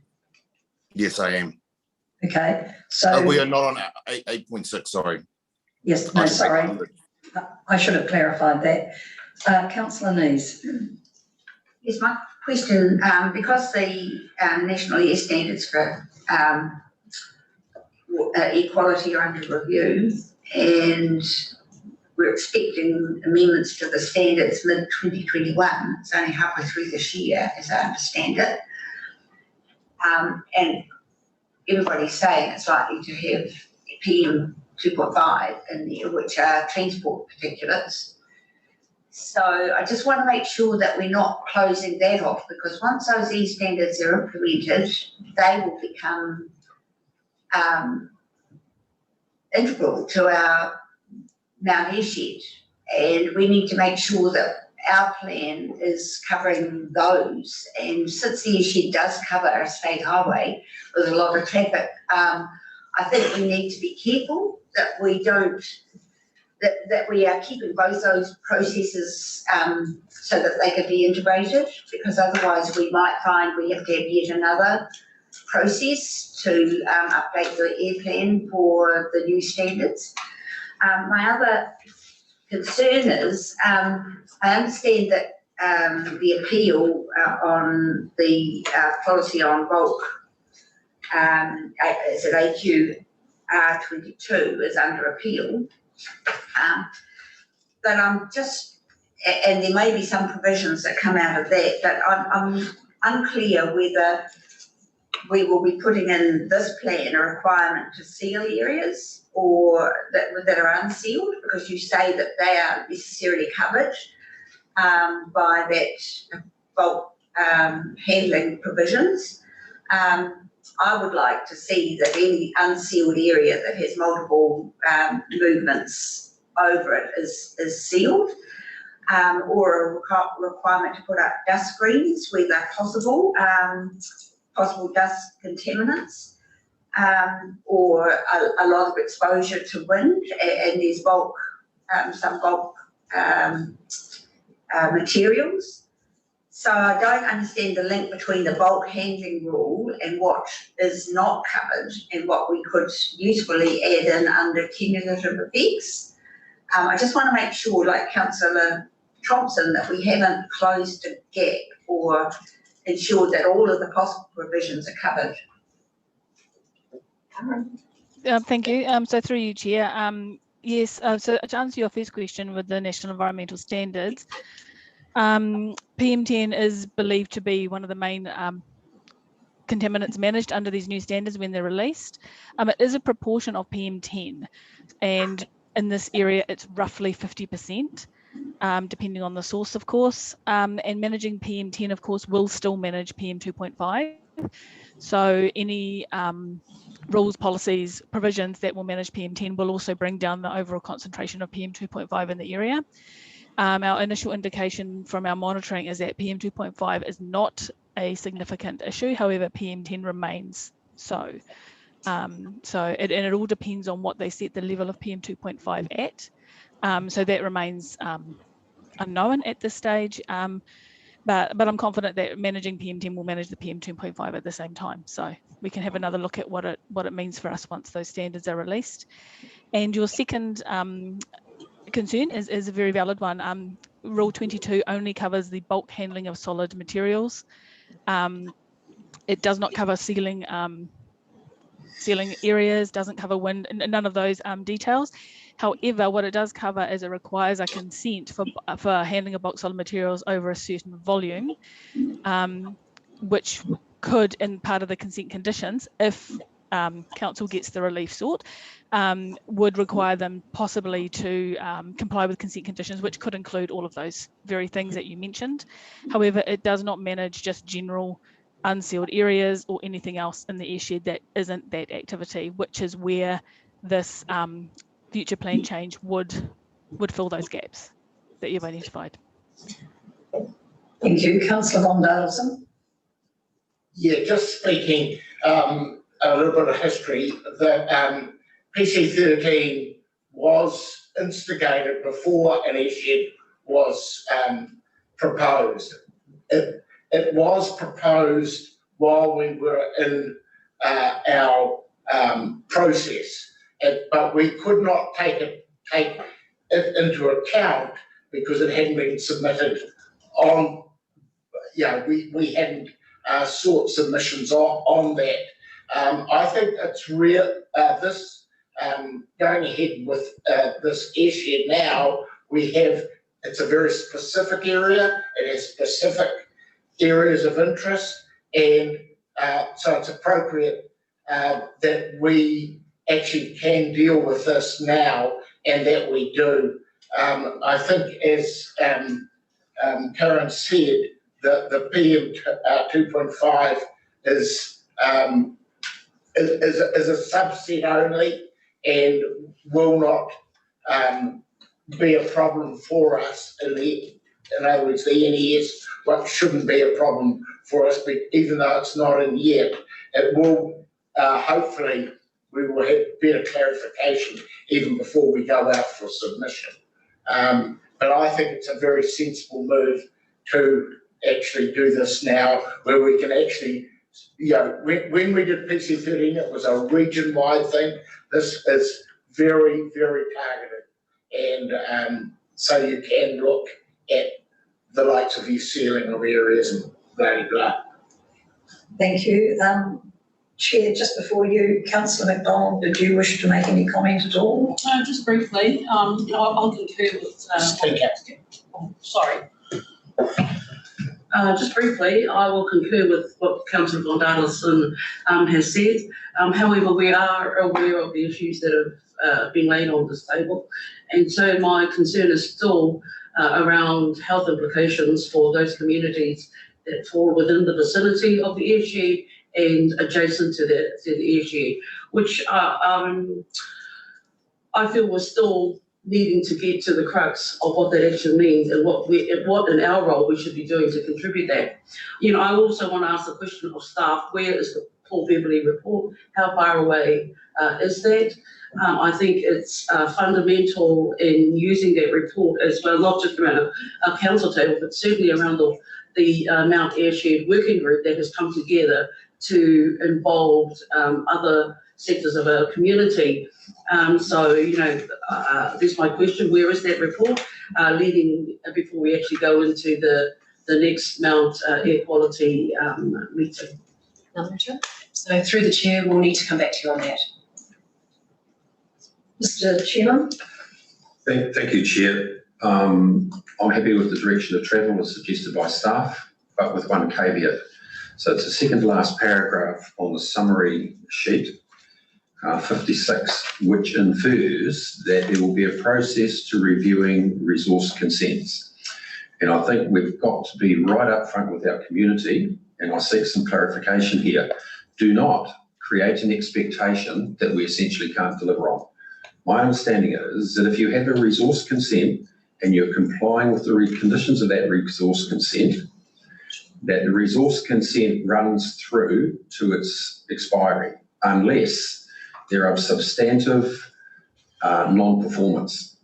Yes, I am. Okay, so. We are not on 8.6, sorry. Yes, no, sorry. I should have clarified that. Councillor Nees. Yes, my question, because the national air standards for equality are under review, and we're expecting amendments to the standards mid-2021. It's only halfway through this year, as I understand it. And everybody's saying it's likely to have PM 2.5 in there, which are transport particulates. So I just want to make sure that we're not closing that off, because once those air standards are implemented, they will become integral to our Mount Airshed, and we need to make sure that our plan is covering those. And since the airshed does cover a state highway with a lot of traffic, I think we need to be careful that we don't, that we are keeping both those processes so that they can be integrated, because otherwise we might find we have to have yet another process to update the air plan for the new standards. My other concern is, I understand that the appeal on the policy on bulk, is at AQR 22, is under appeal. But I'm just, and there may be some provisions that come out of that, but I'm unclear whether we will be putting in this plan a requirement to seal areas or that are unsealed, because you say that they aren't necessarily covered by that bulk handling provisions. I would like to see that any unsealed area that has multiple movements over it is sealed, or a requirement to put up dust screens where they're possible, possible dust contaminants, or a lot of exposure to wind, and there's bulk, some bulk materials. So I don't understand the link between the bulk handling rule and what is not covered and what we could usefully add in under cumulative effects. I just want to make sure, like Councillor Thompson, that we haven't closed a gap or ensured that all of the possible provisions are covered. Thank you. So through you, Chair. Yes, so to answer your first question with the National Environmental Standards, PM10 is believed to be one of the main contaminants managed under these new standards when they're released. It is a proportion of PM10, and in this area it's roughly 50%, depending on the source, of course. And managing PM10, of course, will still manage PM 2.5. So any rules, policies, provisions that will manage PM10 will also bring down the overall concentration of PM 2.5 in the area. Our initial indication from our monitoring is that PM 2.5 is not a significant issue. However, PM10 remains so. And it all depends on what they set the level of PM 2.5 at. So that remains unknown at this stage. but I'm confident that managing PM10 will manage the PM2.5 at the same time. So we can have another look at what it means for us once those standards are released. And your second concern is a very valid one. Rule 22 only covers the bulk handling of solid materials. It does not cover sealing areas, doesn't cover wind, none of those details. However, what it does cover is it requires a consent for handling of bulk solid materials over a certain volume, which could, in part of the consent conditions, if council gets the relief sought, would require them possibly to comply with consent conditions, which could include all of those very things that you mentioned. However, it does not manage just general unsealed areas or anything else in the airshed that isn't that activity, which is where this future plan change would fill those gaps that you've identified. Thank you. Councillor Von Daleson. Yeah, just speaking a little bit of history, the PC13 was instigated before an airshed was proposed. It was proposed while we were in our process, but we could not take it into account because it hadn't been submitted on. We hadn't sought submissions on that. I think it's real. Going ahead with this airshed now, it's a very specific area. It has specific areas of interest, and so it's appropriate that we actually can deal with this now, and that we do. I think, as Karen said, the PM 2.5 is a subset only, and will not be a problem for us in other words, the NES, what shouldn't be a problem for us, but even though it's not in yet, it will, hopefully, we will have better clarification even before we go out for submission. But I think it's a very sensible move to actually do this now, where we can actually, when we did PC13, it was a region-wide thing. This is very, very targeted, and so you can look at the likes of your sealing of areas and blah, blah. Thank you. Chair, just before you, Councillor McDonald, did you wish to make any comment at all? Just briefly, I'll concur with. Sorry. Just briefly, I will concur with what Councillor Von Daleson has said. However, we are aware of the issues that have been laid on this table, and so my concern is still around health implications for those communities that fall within the vicinity of the airshed and adjacent to the airshed, which I feel we're still needing to get to the crux of what that actually means and what in our role we should be doing to contribute that. I also want to ask the question of staff: where is the Paul Beverley report? How far away is that? I think it's fundamental in using that report as well, not just around a council table, but certainly around the Mount Airshed working group that has come together to involve other sectors of our community. So, there's my question: where is that report leading before we actually go into the next Mount Air Quality meeting? So through the chair, we'll need to come back to you on that. Mr. Chairman. Thank you, Chair. I'm happy with the direction of travel as suggested by staff, but with one caveat. So it's the second last paragraph on the summary sheet, 56, which infers that there will be a process to reviewing resource consents. And I think we've got to be right up front with our community, and I seek some clarification here. Do not create an expectation that we essentially can't deliver on. My understanding is that if you have a resource consent and you're complying with the conditions of that resource consent, that the resource consent runs through to its expiry, unless there are substantive non-performance.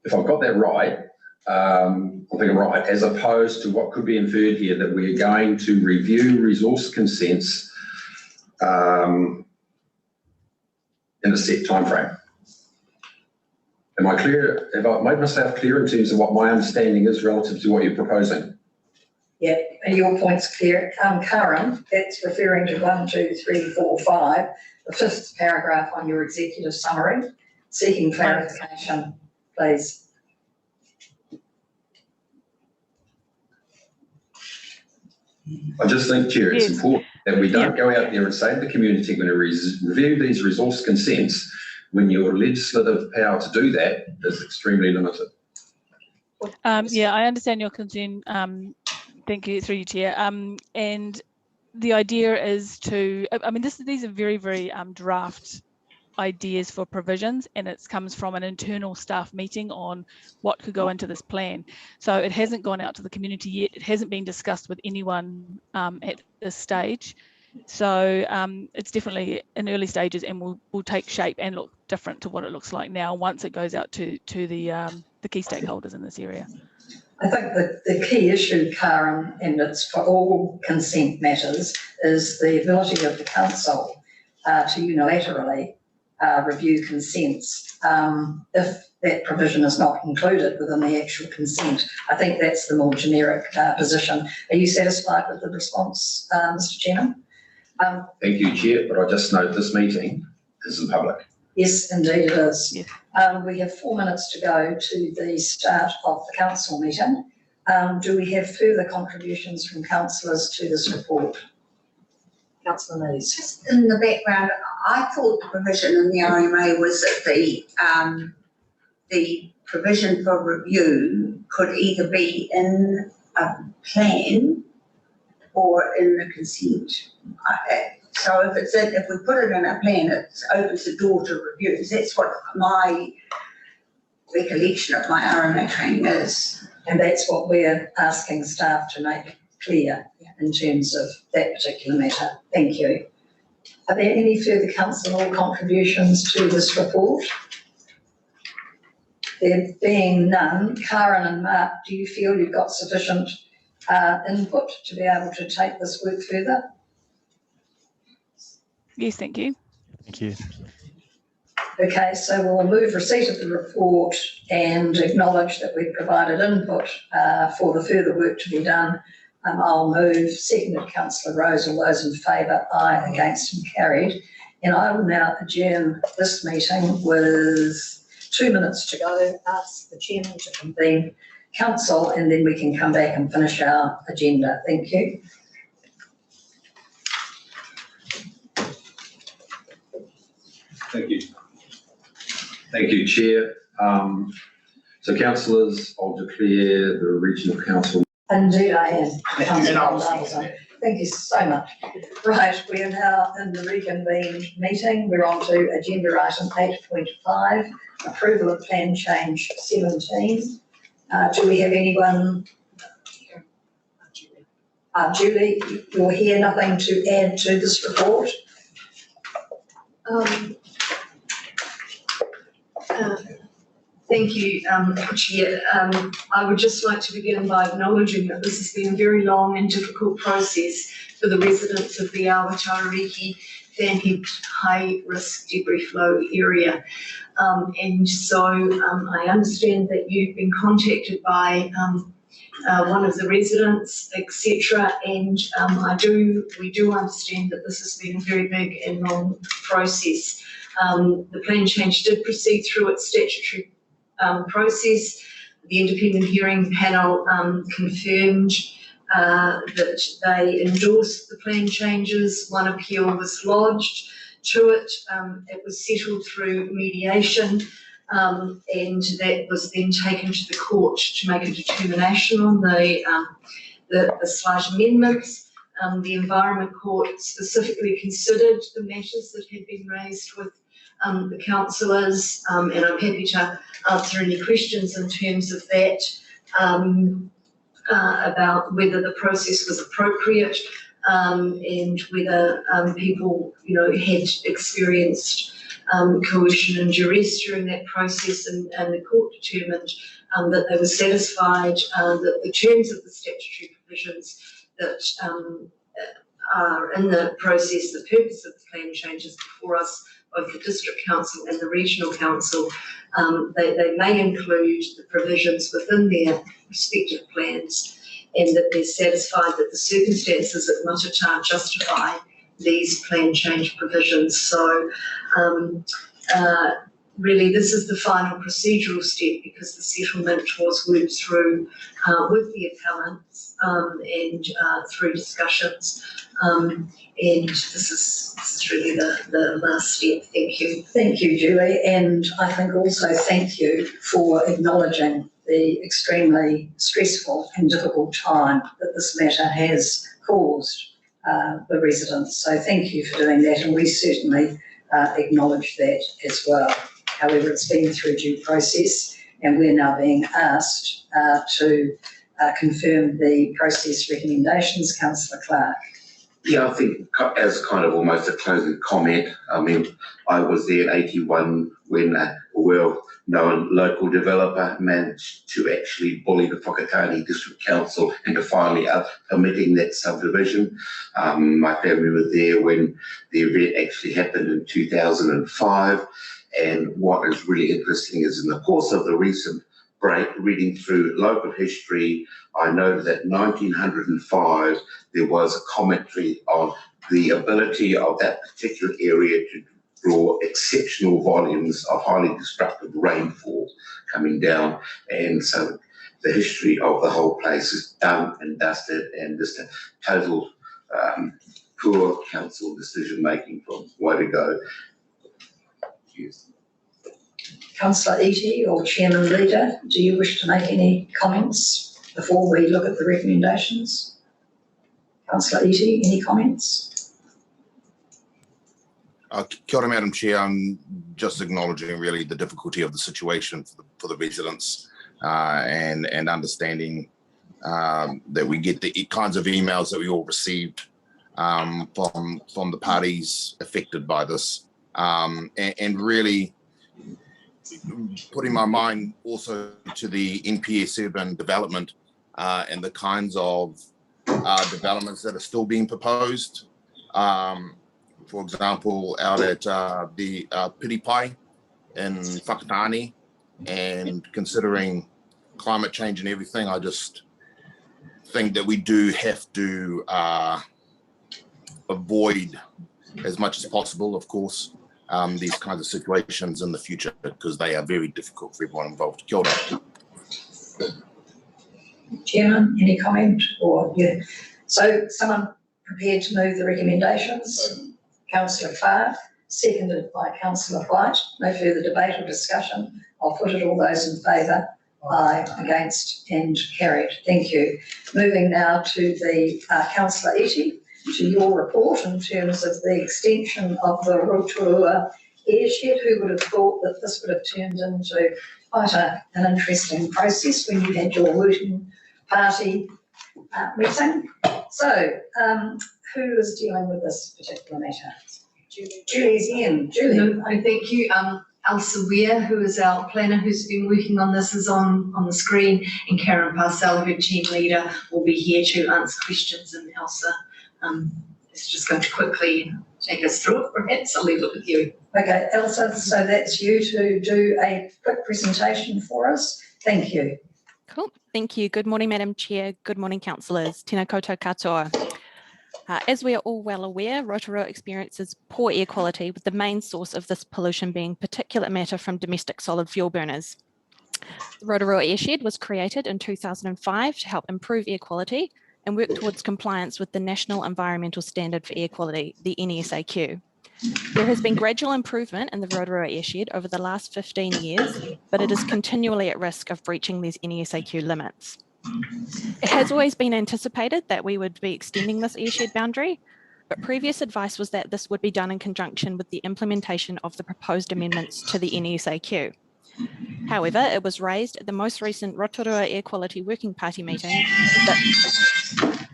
If I've got that right, I think I'm right, as opposed to what could be inferred here, that we're going to review resource consents in a set timeframe. Am I clear? Have I made myself clear in terms of what my understanding is relative to what you're proposing? Yeah, your point's clear. Karen, that's referring to 1, 2, 3, 4, 5, the 5th paragraph on your executive summary, seeking clarification, please. I just think, Chair, it's important that we don't go out there and say to the community, we're going to review these resource consents when your legislative power to do that is extremely limited. Yeah, I understand your concern. Thank you, through you, Chair. And the idea is to, I mean, these are very, very draft ideas for provisions, and it comes from an internal staff meeting on what could go into this plan. So it hasn't gone out to the community yet. It hasn't been discussed with anyone at this stage. So it's definitely in early stages and will take shape and look different to what it looks like now once it goes out to the key stakeholders in this area. I think that the key issue, Karen, and it's for all consent matters, is the ability of the council to unilaterally review consents if that provision is not included within the actual consent. I think that's the more generic position. Are you satisfied with the response, Mr. Chairman? Thank you, Chair, but I just note this meeting is in public. Yes, indeed it is. Yeah. We have 4 minutes to go to the start of the council meeting. Do we have further contributions from councillors to this report? Councillor Lees. Just in the background, I thought the provision in the RMA was that the provision for review could either be in a plan or in the consent. So if we put it in a plan, it opens the door to reviews. That's what my recollection of my RMA training is. And that's what we're asking staff to make clear in terms of that particular matter. Thank you. Are there any further councillor contributions to this report? There being none, Karen and Mark, do you feel you've got sufficient input to be able to take this work further? Yes, thank you. Thank you. Okay, so we'll move receipt of the report and acknowledge that we've provided input for the further work to be done. I'll move, seconded Councillor Rose. All those in favour, aye, against and carried. And I will now adjourn this meeting with 2 minutes to go. Ask the chairman to convene council and then we can come back and finish our agenda. Thank you. Thank you. Thank you, Chair. So councillors, I'll declare the regional council. Indeed I am. Thank you so much. Right, we are now in the reconvened meeting. We're on to agenda item 8.5, approval of plan change 17. Do we have anyone? Julie, you're here, nothing to add to this report? Thank you, Chair. I would just like to begin by acknowledging that this has been a very long and difficult process for the residents of the Awatariki Fanhead high risk debris flow area. And so I understand that you've been contacted by one of the residents, etc. And we do understand that this has been a very big and long process. The plan change did proceed through its statutory process. The independent hearing panel confirmed that they endorsed the plan changes. One appeal was lodged to it. It was settled through mediation, and that was then taken to the court to make a determination on the slight amendments. The Environment Court specifically considered the matters that had been raised with the councillors, and I'm happy to answer any questions in terms of that, about whether the process was appropriate, and whether people, had experienced coercion and duress during that process, and the court determined that they were satisfied that the terms of the statutory provisions that are in the process, the purpose of the plan changes before us, both the district council and the regional council, they may include the provisions within their respective plans, and that they're satisfied that the circumstances at Matata justify these plan change provisions. So really this is the final procedural step, because the settlement was worked through with the appellants and through discussions. And this is really the last step. Thank you. Thank you, Julie, and I think also thank you for acknowledging the extremely stressful and difficult time that this matter has caused the residents. So thank you for doing that, and we certainly acknowledge that as well. However, it's been through due process, and we're now being asked to confirm the process recommendations. Councillor Clark. Yeah, I think as kind of almost a closing comment, I mean, I was there in 81 when a well-known local developer managed to actually bully the Whakatane District Council into finally permitting that subdivision. My family was there when the event actually happened in 2005. And what is really interesting is in the course of the recent break, reading through local history, I noted that 1905, there was a commentary on the ability of that particular area to draw exceptional volumes of highly destructive rainfall coming down. And so the history of the whole place is done and dusted, and just a total poor council decision making from way to go. Yes. Councillor Eadie or Chairman Leader, do you wish to make any comments before we look at the recommendations? Councillor Eadie, any comments? Kia ora, Madam Chair. I'm just acknowledging really the difficulty of the situation for the residents and understanding that we get the kinds of emails that we all received from the parties affected by this, and really putting my mind also to the NPS urban development and the kinds of developments that are still being proposed. For example, out at the Piripai in Whakatane, and considering climate change and everything, I just think that we do have to avoid as much as possible, of course, these kinds of situations in the future, because they are very difficult for everyone involved. Kia ora. Chairman, any comment? Or yeah. So someone prepared to move the recommendations? Councillor Clark, seconded by Councillor White. No further debate or discussion. I'll put it all those in favour. Aye, against, and carried. Thank you. Moving now to the Councillor Eadie, to your report in terms of the extension of the Rotorua airshed. Who would have thought that this would have turned into quite an interesting process when you had your working party meeting? So, who is dealing with this particular matter? Julie's in. Julie. No, thank you. Elsa Weir, who is our planner who's been working on this, is on the screen, and Karen Parcell, her team leader, will be here to answer questions, and Elsa is just going to quickly take us through it. Perhaps I'll leave it with you. Okay, Elsa, so that's you to do a quick presentation for us. Thank you. Cool, thank you. Good morning, Madam Chair. Good morning, councillors. Tēnā koutou katoa. As we are all well aware, Rotorua experiences poor air quality, with the main source of this pollution being particulate matter from domestic solid fuel burners. The Rotorua airshed was created in 2005 to help improve air quality and work towards compliance with the National Environmental Standard for Air Quality, the NESAQ. There has been gradual improvement in the Rotorua airshed over the last 15 years, but it is continually at risk of breaching these NESAQ limits. It has always been anticipated that we would be extending this airshed boundary, but previous advice was that this would be done in conjunction with the implementation of the proposed amendments to the NESAQ. However, it was raised at the most recent Rotorua Air Quality Working Party meeting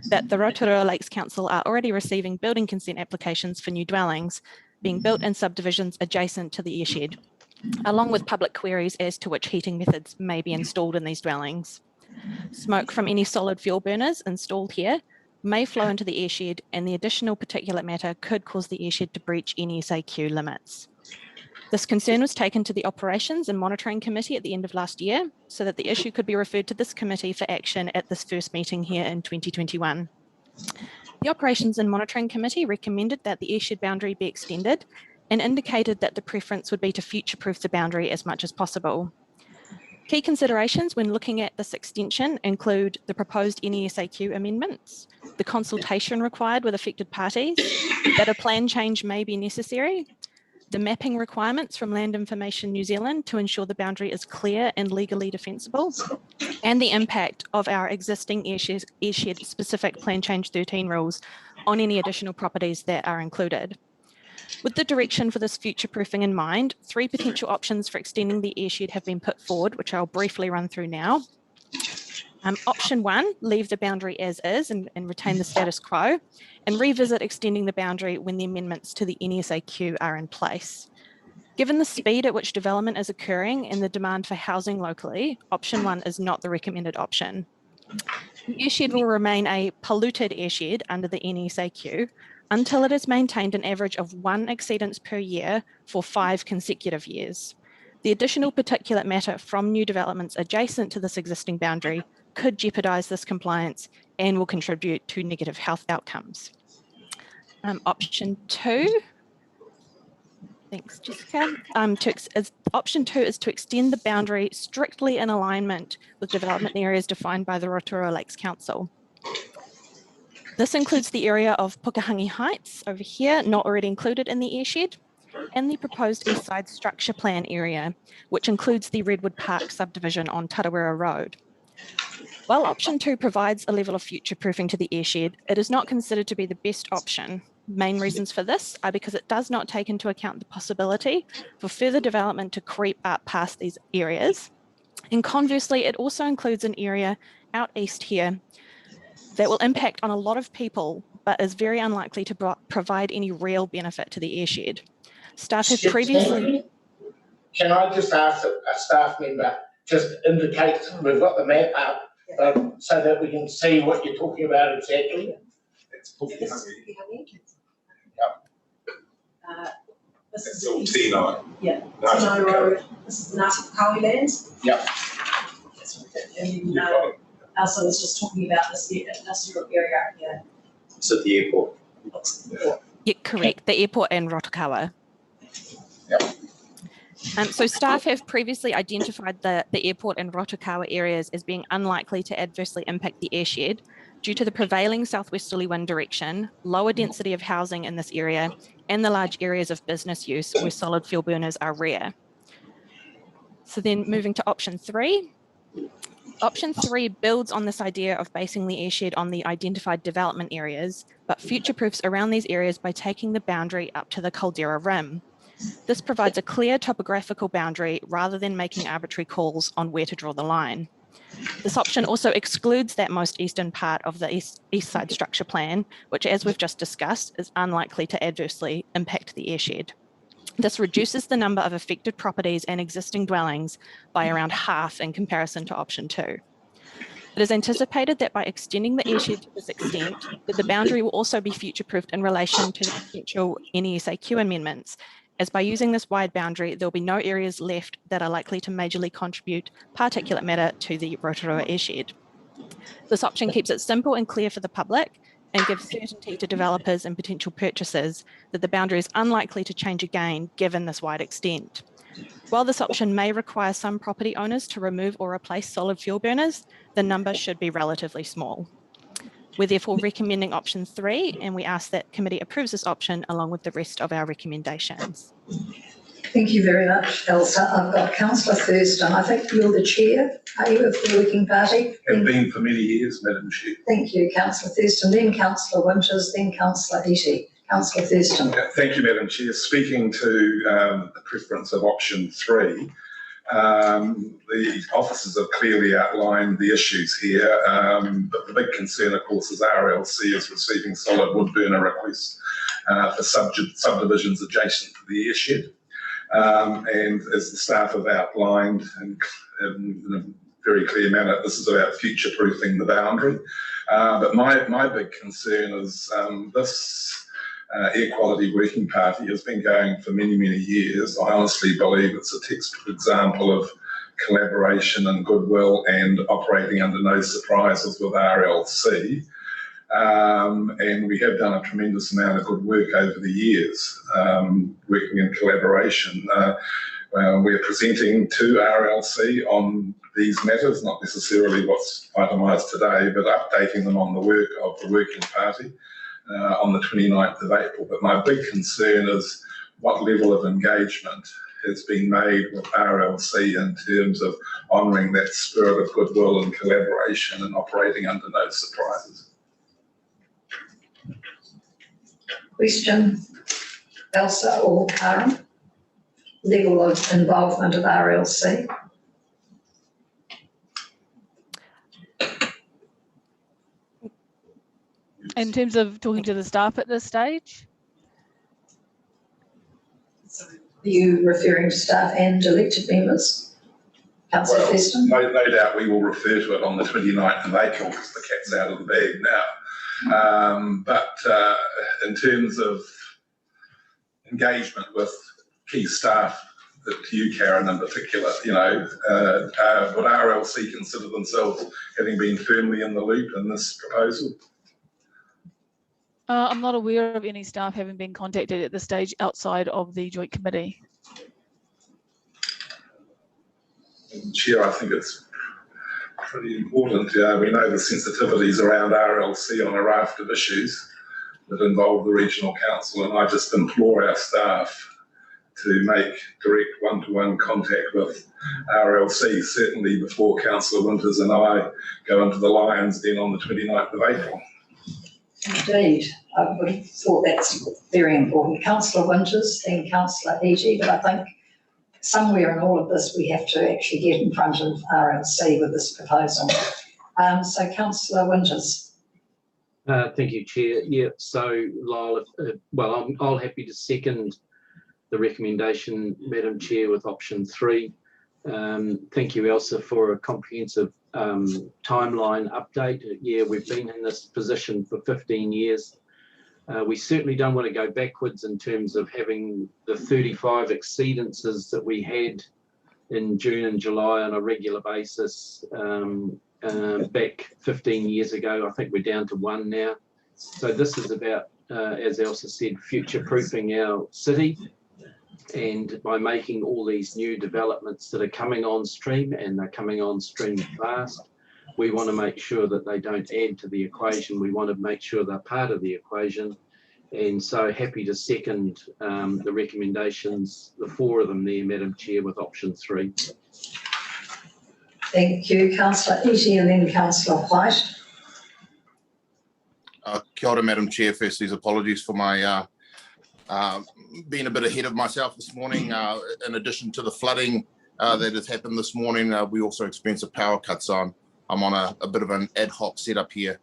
that the Rotorua Lakes Council are already receiving building consent applications for new dwellings, being built in subdivisions adjacent to the airshed, along with public queries as to which heating methods may be installed in these dwellings. Smoke from any solid fuel burners installed here may flow into the airshed, and the additional particulate matter could cause the airshed to breach NSAQ limits. This concern was taken to the Operations and Monitoring Committee at the end of last year, so that the issue could be referred to this committee for action at this first meeting here in 2021. The Operations and Monitoring Committee recommended that the airshed boundary be extended and indicated that the preference would be to future-proof the boundary as much as possible. Key considerations when looking at this extension include the proposed NESAQ amendments, the consultation required with affected parties, that a plan change may be necessary, the mapping requirements from Land Information New Zealand to ensure the boundary is clear and legally defensible, and the impact of our existing airshed specific Plan Change 13 rules on any additional properties that are included. With the direction for this future proofing in mind, 3 potential options for extending the airshed have been put forward, which I'll briefly run through now. Option 1, leave the boundary as is and retain the status quo, and revisit extending the boundary when the amendments to the NSAQ are in place. Given the speed at which development is occurring and the demand for housing locally, option 1 is not the recommended option. The airshed will remain a polluted airshed under the NSAQ until it has maintained an average of 1 exceedance per year for 5 consecutive years. The additional particulate matter from new developments adjacent to this existing boundary could jeopardise this compliance and will contribute to negative health outcomes. Option 2, thanks Jessica, option 2 is to extend the boundary strictly in alignment with development areas defined by the Rotorua Lakes Council. This includes the area of Pukehangi Heights over here, not already included in the airshed, and the proposed East Side Structure Plan area, which includes the Redwood Park subdivision on Tarawera Road. While option 2 provides a level of future proofing to the airshed, it is not considered to be the best option. Main reasons for this are because it does not take into account the possibility for further development to creep up past these areas. And conversely, it also includes an area out east here that will impact on a lot of people, but is very unlikely to provide any real benefit to the airshed. Staff have previously... Can I just ask a staff member, just indicate, we've got the map up, so that we can see what you're talking about exactly? It's Pukehangi. This It's is all T9. Yeah, T9 Road. This is the Ngāti Whakaui land. Yep. And Elsa was just talking about this industrial area here. It's at the airport. Yeah, correct, the airport and Rotokawa. Yep. So staff have previously identified the airport and Rotokawa areas as being unlikely to adversely impact the airshed due to the prevailing southwesterly wind direction, lower density of housing in this area, and the large areas of business use where solid fuel burners are rare. So then moving to option 3. Option 3 builds on this idea of basing the airshed on the identified development areas, but future-proofs around these areas by taking the boundary up to the Caldera Rim. This provides a clear topographical boundary rather than making arbitrary calls on where to draw the line. This option also excludes that most eastern part of the East Side Structure Plan, which, as we've just discussed, is unlikely to adversely impact the airshed. This reduces the number of affected properties and existing dwellings by around half in comparison to option 2. It is anticipated that by extending the airshed to this extent, that the boundary will also be future-proofed in relation to the potential NESAQ amendments, as by using this wide boundary, there will be no areas left that are likely to majorly contribute particulate matter to the Rotorua airshed. This option keeps it simple and clear for the public and gives certainty to developers and potential purchasers that the boundary is unlikely to change again given this wide extent. While this option may require some property owners to remove or replace solid fuel burners, the number should be relatively small. We're therefore recommending option 3, and we ask that committee approves this option along with the rest of our recommendations. Thank you very much, Elsa. I've got Councillor Thurston. I think you're the chair, are you, of the working party? Have been for many years, Madam Chair. Thank you, Councillor Thurston, then Councillor Winters, then Councillor Eatey. Councillor Thurston. Thank you, Madam Chair. Speaking to the preference of option 3, the officers have clearly outlined the issues here, but the big concern, of course, is RLC is receiving solid wood burner requests for subdivisions adjacent to the airshed. And as the staff have outlined in a very clear manner, this is about future-proofing the boundary. But my big concern is this Air Quality Working Party has been going for many, many years. I honestly believe it's a textbook example of collaboration and goodwill and operating under no surprises with RLC. And we have done a tremendous amount of good work over the years, working in collaboration. We're presenting to RLC on these matters, not necessarily what's itemised today, but updating them on the work of the Working Party on the 29th of April. But my big concern is what level of engagement has been made with RLC in terms of honouring that spirit of goodwill and collaboration and operating under no surprises. Question, Elsa or Karen? Level of involvement of RLC? In terms of talking to the staff at this stage? Are you referring to staff and elected members? Councillor Feston? No doubt we will refer to it on the 29th of April because the cat's out of the bag now. But in terms of engagement with key staff, to you, Karen, in particular, you know, would RLC consider themselves having been firmly in the loop in this proposal? I'm not aware of any staff having been contacted at this stage outside of the joint committee. Chair, I think it's pretty important. We know the sensitivities around RLC on a raft of issues that involve the regional council, and I just implore our staff to make direct one-to-one contact with RLC, certainly before Councillor Winters and I go into the Lions Den on the 29th of April. Indeed, I would have thought that's very important. Councillor Winters, then Councillor Eadie, but I think somewhere in all of this we have to actually get in front of RLC with this proposal. So Councillor Winters. Thank you, Chair. Yeah, so Lyle, well, I'm happy to second the recommendation, Madam Chair, with option 3. Thank you, Elsa, for a comprehensive timeline update. Yeah, we've been in this position for 15 years. We certainly don't want to go backwards in terms of having the 35 exceedances that we had in June and July on a regular basis back 15 years ago. I think we're down to 1 now. So this is about, as Elsa said, future-proofing our city. And by making all these new developments that are coming on stream, and they're coming on stream fast, we want to make sure that they don't add to the equation. We want to make sure they're part of the equation. And so happy to second the recommendations, the 4 of them there, Madam Chair, with option 3. Thank you, Councillor Eadie, and then Councillor White. Kia ora, Madam Chair. Firstly, apologies for my being a bit ahead of myself this morning. In addition to the flooding that has happened this morning, we also experienced a power cut. So I'm on a bit of an ad hoc setup here,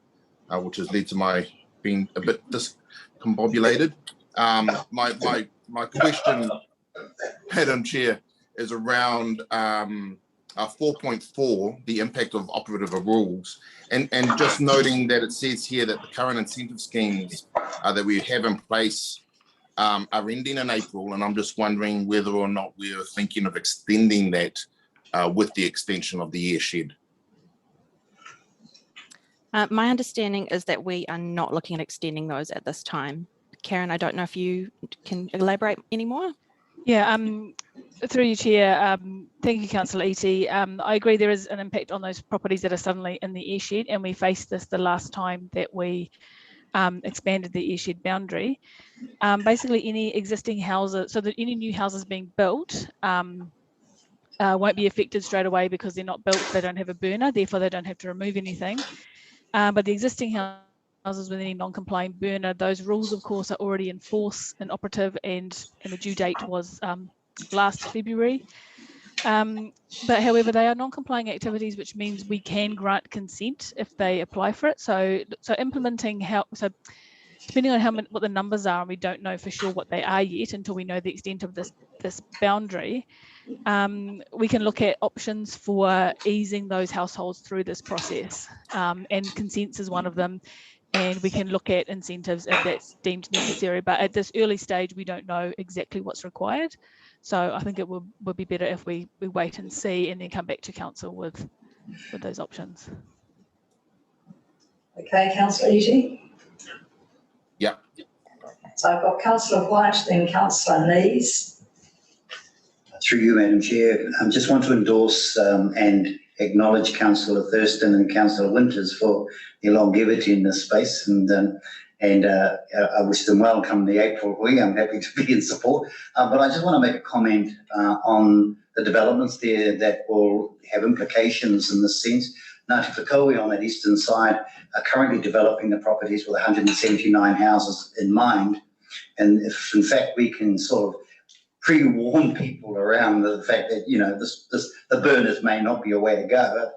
which has led to my being a bit discombobulated. My question, Madam Chair, is around 4.4, the impact of operative rules, and just noting that it says here that the current incentive schemes that we have in place are ending in April, and I'm just wondering whether or not we're thinking of extending that with the extension of the airshed. My understanding is that we are not looking at extending those at this time. Karen, I don't know if you can elaborate any more. Yeah, through you, Chair. Thank you, Councillor Eadie. I agree there is an impact on those properties that are suddenly in the airshed, and we faced this the last time that we expanded the airshed boundary. Basically, any existing houses, so that any new houses being built won't be affected straight away because they're not built, they don't have a burner, therefore they don't have to remove anything. But the existing houses with any non-compliant burner, those rules, of course, are already in force and operative, and the due date was last February. But however, they are non-complying activities, which means we can grant consent if they apply for it. So implementing depending on what the numbers are, and we don't know for sure what they are yet until we know the extent of this boundary, we can look at options for easing those households through this process, and consents is one of them, and we can look at incentives if that's deemed necessary. But at this early stage, we don't know exactly what's required, so I think it would be better if we wait and see and then come back to council with those options. Okay, Councillor Eadie. Yeah. So I've got Councillor White, then Councillor Nees. Through you, Madam Chair, I just want to endorse and acknowledge Councillor Thurston and Councillor Winters for their longevity in this space, and I wish them well come the April week. I'm happy to be in support, but I just want to make a comment on the developments there that will have implications in this sense. Ngāti Whakaui on that eastern side are currently developing the properties with 179 houses in mind, and if in fact we can sort of pre-warn people around the fact that, you know, the burners may not be a way to go,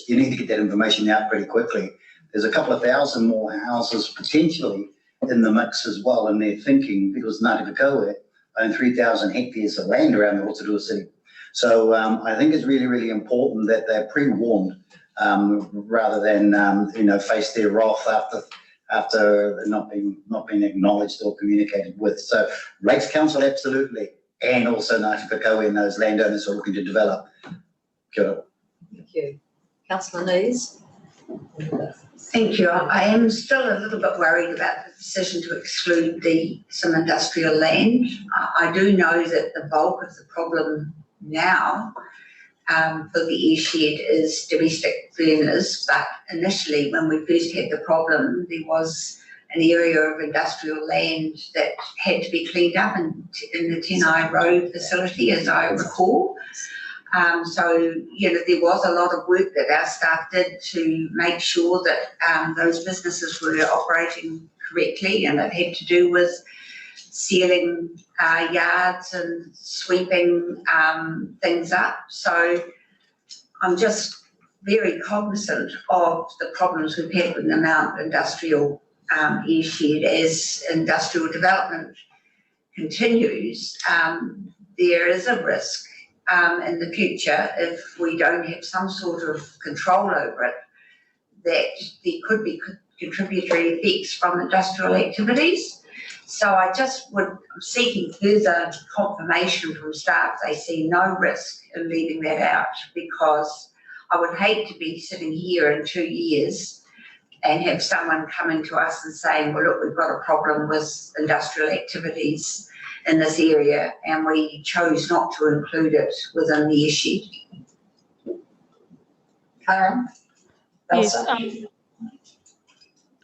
you need to get that information out pretty quickly. There's a couple of thousand more houses potentially in the mix as well, and they're thinking, because Ngāti Whakaui own 3,000 hectares of land around the Rotorua City. So I think it's really, really important that they're pre-warned rather than face their wrath after not being acknowledged or communicated with. So Lakes Council, absolutely, and also Ngāti Whakaui and those landowners who are looking to develop. Kia ora. Thank you. Councillor Nees. Thank you. I am still a little bit worried about the decision to exclude some industrial land. I do know that the bulk of the problem now for the airshed is domestic burners, but initially when we first had the problem, there was an area of industrial land that had to be cleaned up in the Tenai Road facility, as I recall. So, there was a lot of work that our staff did to make sure that those businesses were operating correctly, and it had to do with sealing yards and sweeping things up. So I'm just very cognizant of the problems we've had with the Mount Industrial airshed as industrial development continues. There is a risk in the future, if we don't have some sort of control over it, that there could be contributory effects from industrial activities. So I'm seeking further confirmation from staff they see no risk in leaving that out, because I would hate to be sitting here in 2 years and have someone coming to us and saying, well, look, we've got a problem with industrial activities in this area, and we chose not to include it within the airshed. Karen? Yes.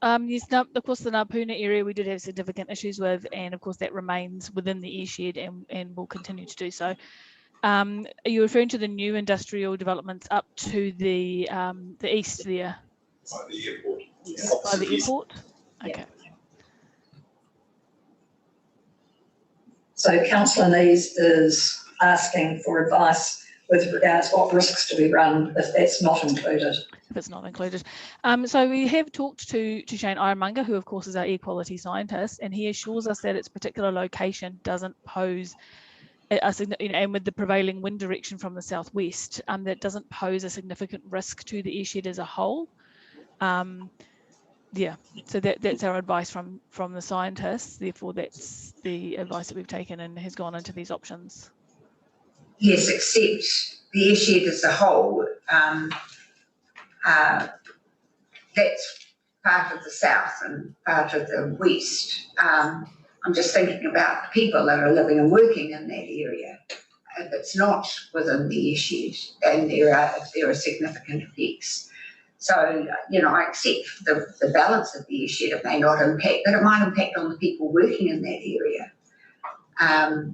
Yes, of course, the Ngāpuna area we did have significant issues with, and of course that remains within the airshed and will continue to do so. Are you referring to the new industrial developments up to the east there? By the airport. By the airport? Okay. So Councillor Nees is asking for advice with regards to what risks to be run if that's not included. If it's not included. So we have talked to Shane Ironmonger, who of course is our air quality scientist, and he assures us that its particular location doesn't pose and with the prevailing wind direction from the southwest, that doesn't pose a significant risk to the airshed as a whole. Yeah, so that's our advice from the scientists. Therefore, that's the advice that we've taken and has gone into these options. Yes, except the airshed as a whole, that's part of the south and part of the west. I'm just thinking about the people that are living and working in that area. If it's not within the airshed, and there are significant effects. So, I accept the balance of the airshed. It may not impact, but it might impact on the people working in that area.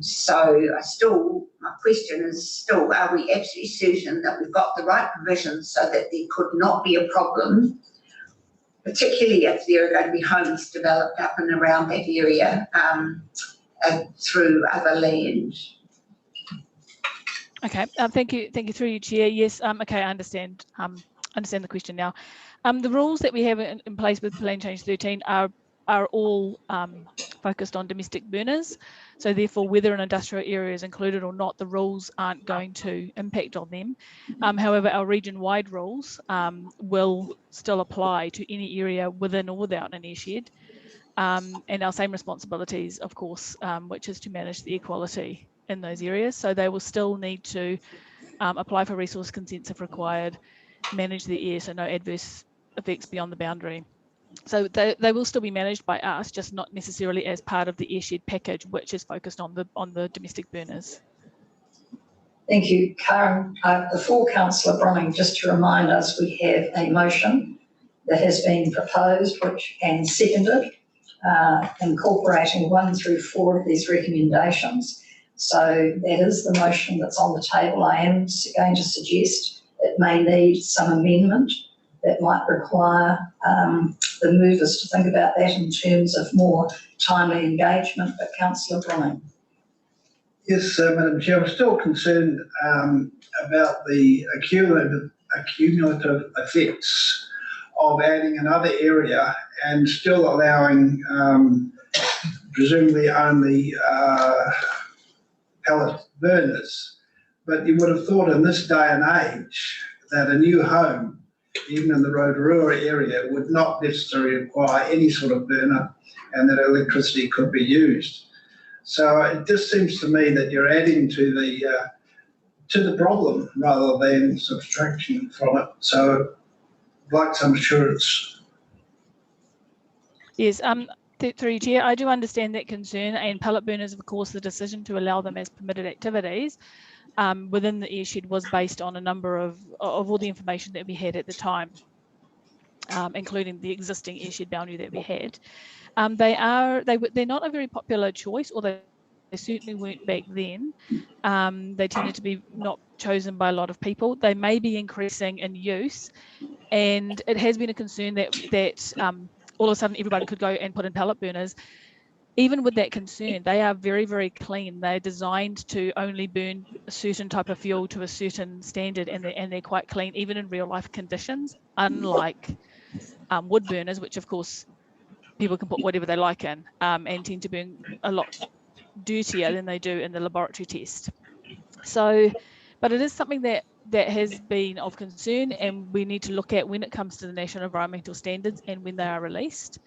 So my question is still, are we absolutely certain that we've got the right provisions so that there could not be a problem, particularly if there are going to be homes developed up and around that area through other land? Okay, thank you through you, Chair. Yes, okay, I understand the question now. The rules that we have in place with Plan Change 13 are are all focused on domestic burners. So therefore, whether an industrial area is included or not, the rules aren't going to impact on them. However, our region-wide rules will still apply to any area within or without an airshed. And our same responsibilities, of course, which is to manage the air quality in those areas. So they will still need to apply for resource consents if required, manage the air, so no adverse effects beyond the boundary. So they will still be managed by us, just not necessarily as part of the airshed package, which is focused on the domestic burners. Thank you, Karen. Before Councillor Brunning, just to remind us, we have a motion that has been proposed and seconded, incorporating 1 through 4 of these recommendations. So that is the motion that's on the table. I am going to suggest it may need some amendment that might require the movers to think about that in terms of more timely engagement. But Councillor Brunning. Yes, Madam Chair, I'm still concerned about the accumulative effects of adding another area and still allowing presumably only pellet burners. But you would have thought in this day and age that a new home, even in the Rotorua area, would not necessarily require any sort of burner and that electricity could be used. So it just seems to me that you're adding to the problem rather than subtraction from it. So I'd like some assurance. Yes, through you, Chair, I do understand that concern, and pellet burners, of course, the decision to allow them as permitted activities within the airshed was based on a number of all the information that we had at the time, including the existing airshed boundary that we had. They're not a very popular choice, or they certainly weren't back then. They tended to be not chosen by a lot of people. They may be increasing in use, and it has been a concern that all of a sudden everybody could go and put in pellet burners. Even with that concern, they are very, very clean. They're designed to only burn a certain type of fuel to a certain standard, and they're quite clean, even in real life conditions, unlike wood burners, which of course people can put whatever they like in and tend to burn a lot dirtier than they do in the laboratory test. So, but it is something that has been of concern, and we need to look at when it comes to the national environmental standards and when they are released,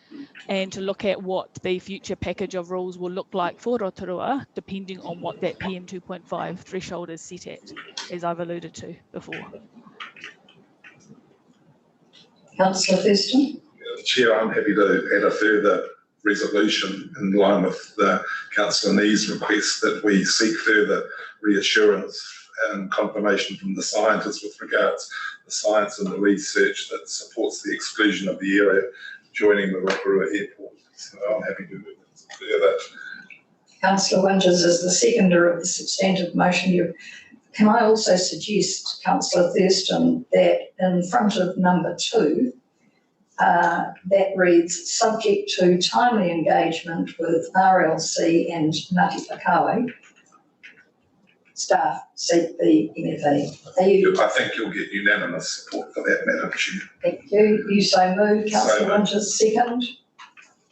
and to look at what the future package of rules will look like for Rotorua, depending on what that PM 2.5 threshold is set at, as I've alluded to before. Councillor Thurston. Chair, I'm happy to add a further resolution in line with Councillor Nee's request that we seek further reassurance and confirmation from the scientists with regards to the science and the research that supports the exclusion of the area joining the Rotorua Airport. So I'm happy to further. Councillor Winters is the seconder of the substantive motion. Can I also suggest, Councillor Thurston, that in front of number 2, that reads, subject to timely engagement with RLC and Ngāti Whakaue, staff seek the MFE. I think you'll get unanimous support for that, Madam Chair. Thank you. You so moved. Councillor Winters, second.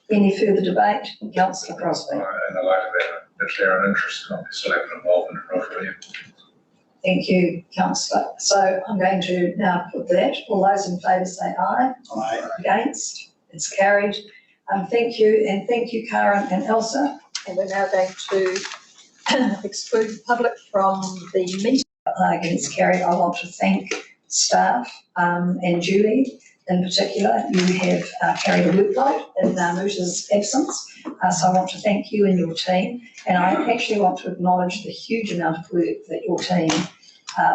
Any further debate? Councillor Crosby. And I like that if they're an interest, obviously have an involvement in Rotorua. Thank you, Councillor. So I'm going to now put that. All those in favour say aye. Aye. Against? It's carried. Thank you, and thank you, Karen and Elsa. And we're now going to exclude the public from the meeting. Against carried. I want to thank staff and Julie in particular. You have carried a workload in Muta's absence, so I want to thank you and your team. And I actually want to acknowledge the huge amount of work that your team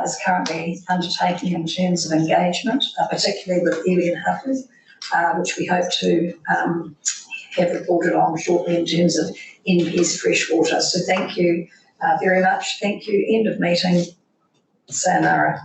is currently undertaking in terms of engagement, particularly with Ellie and Hufford, which we hope to have reported on shortly in terms of NPS freshwater. So thank you very much. Thank you. End of meeting. Sayonara.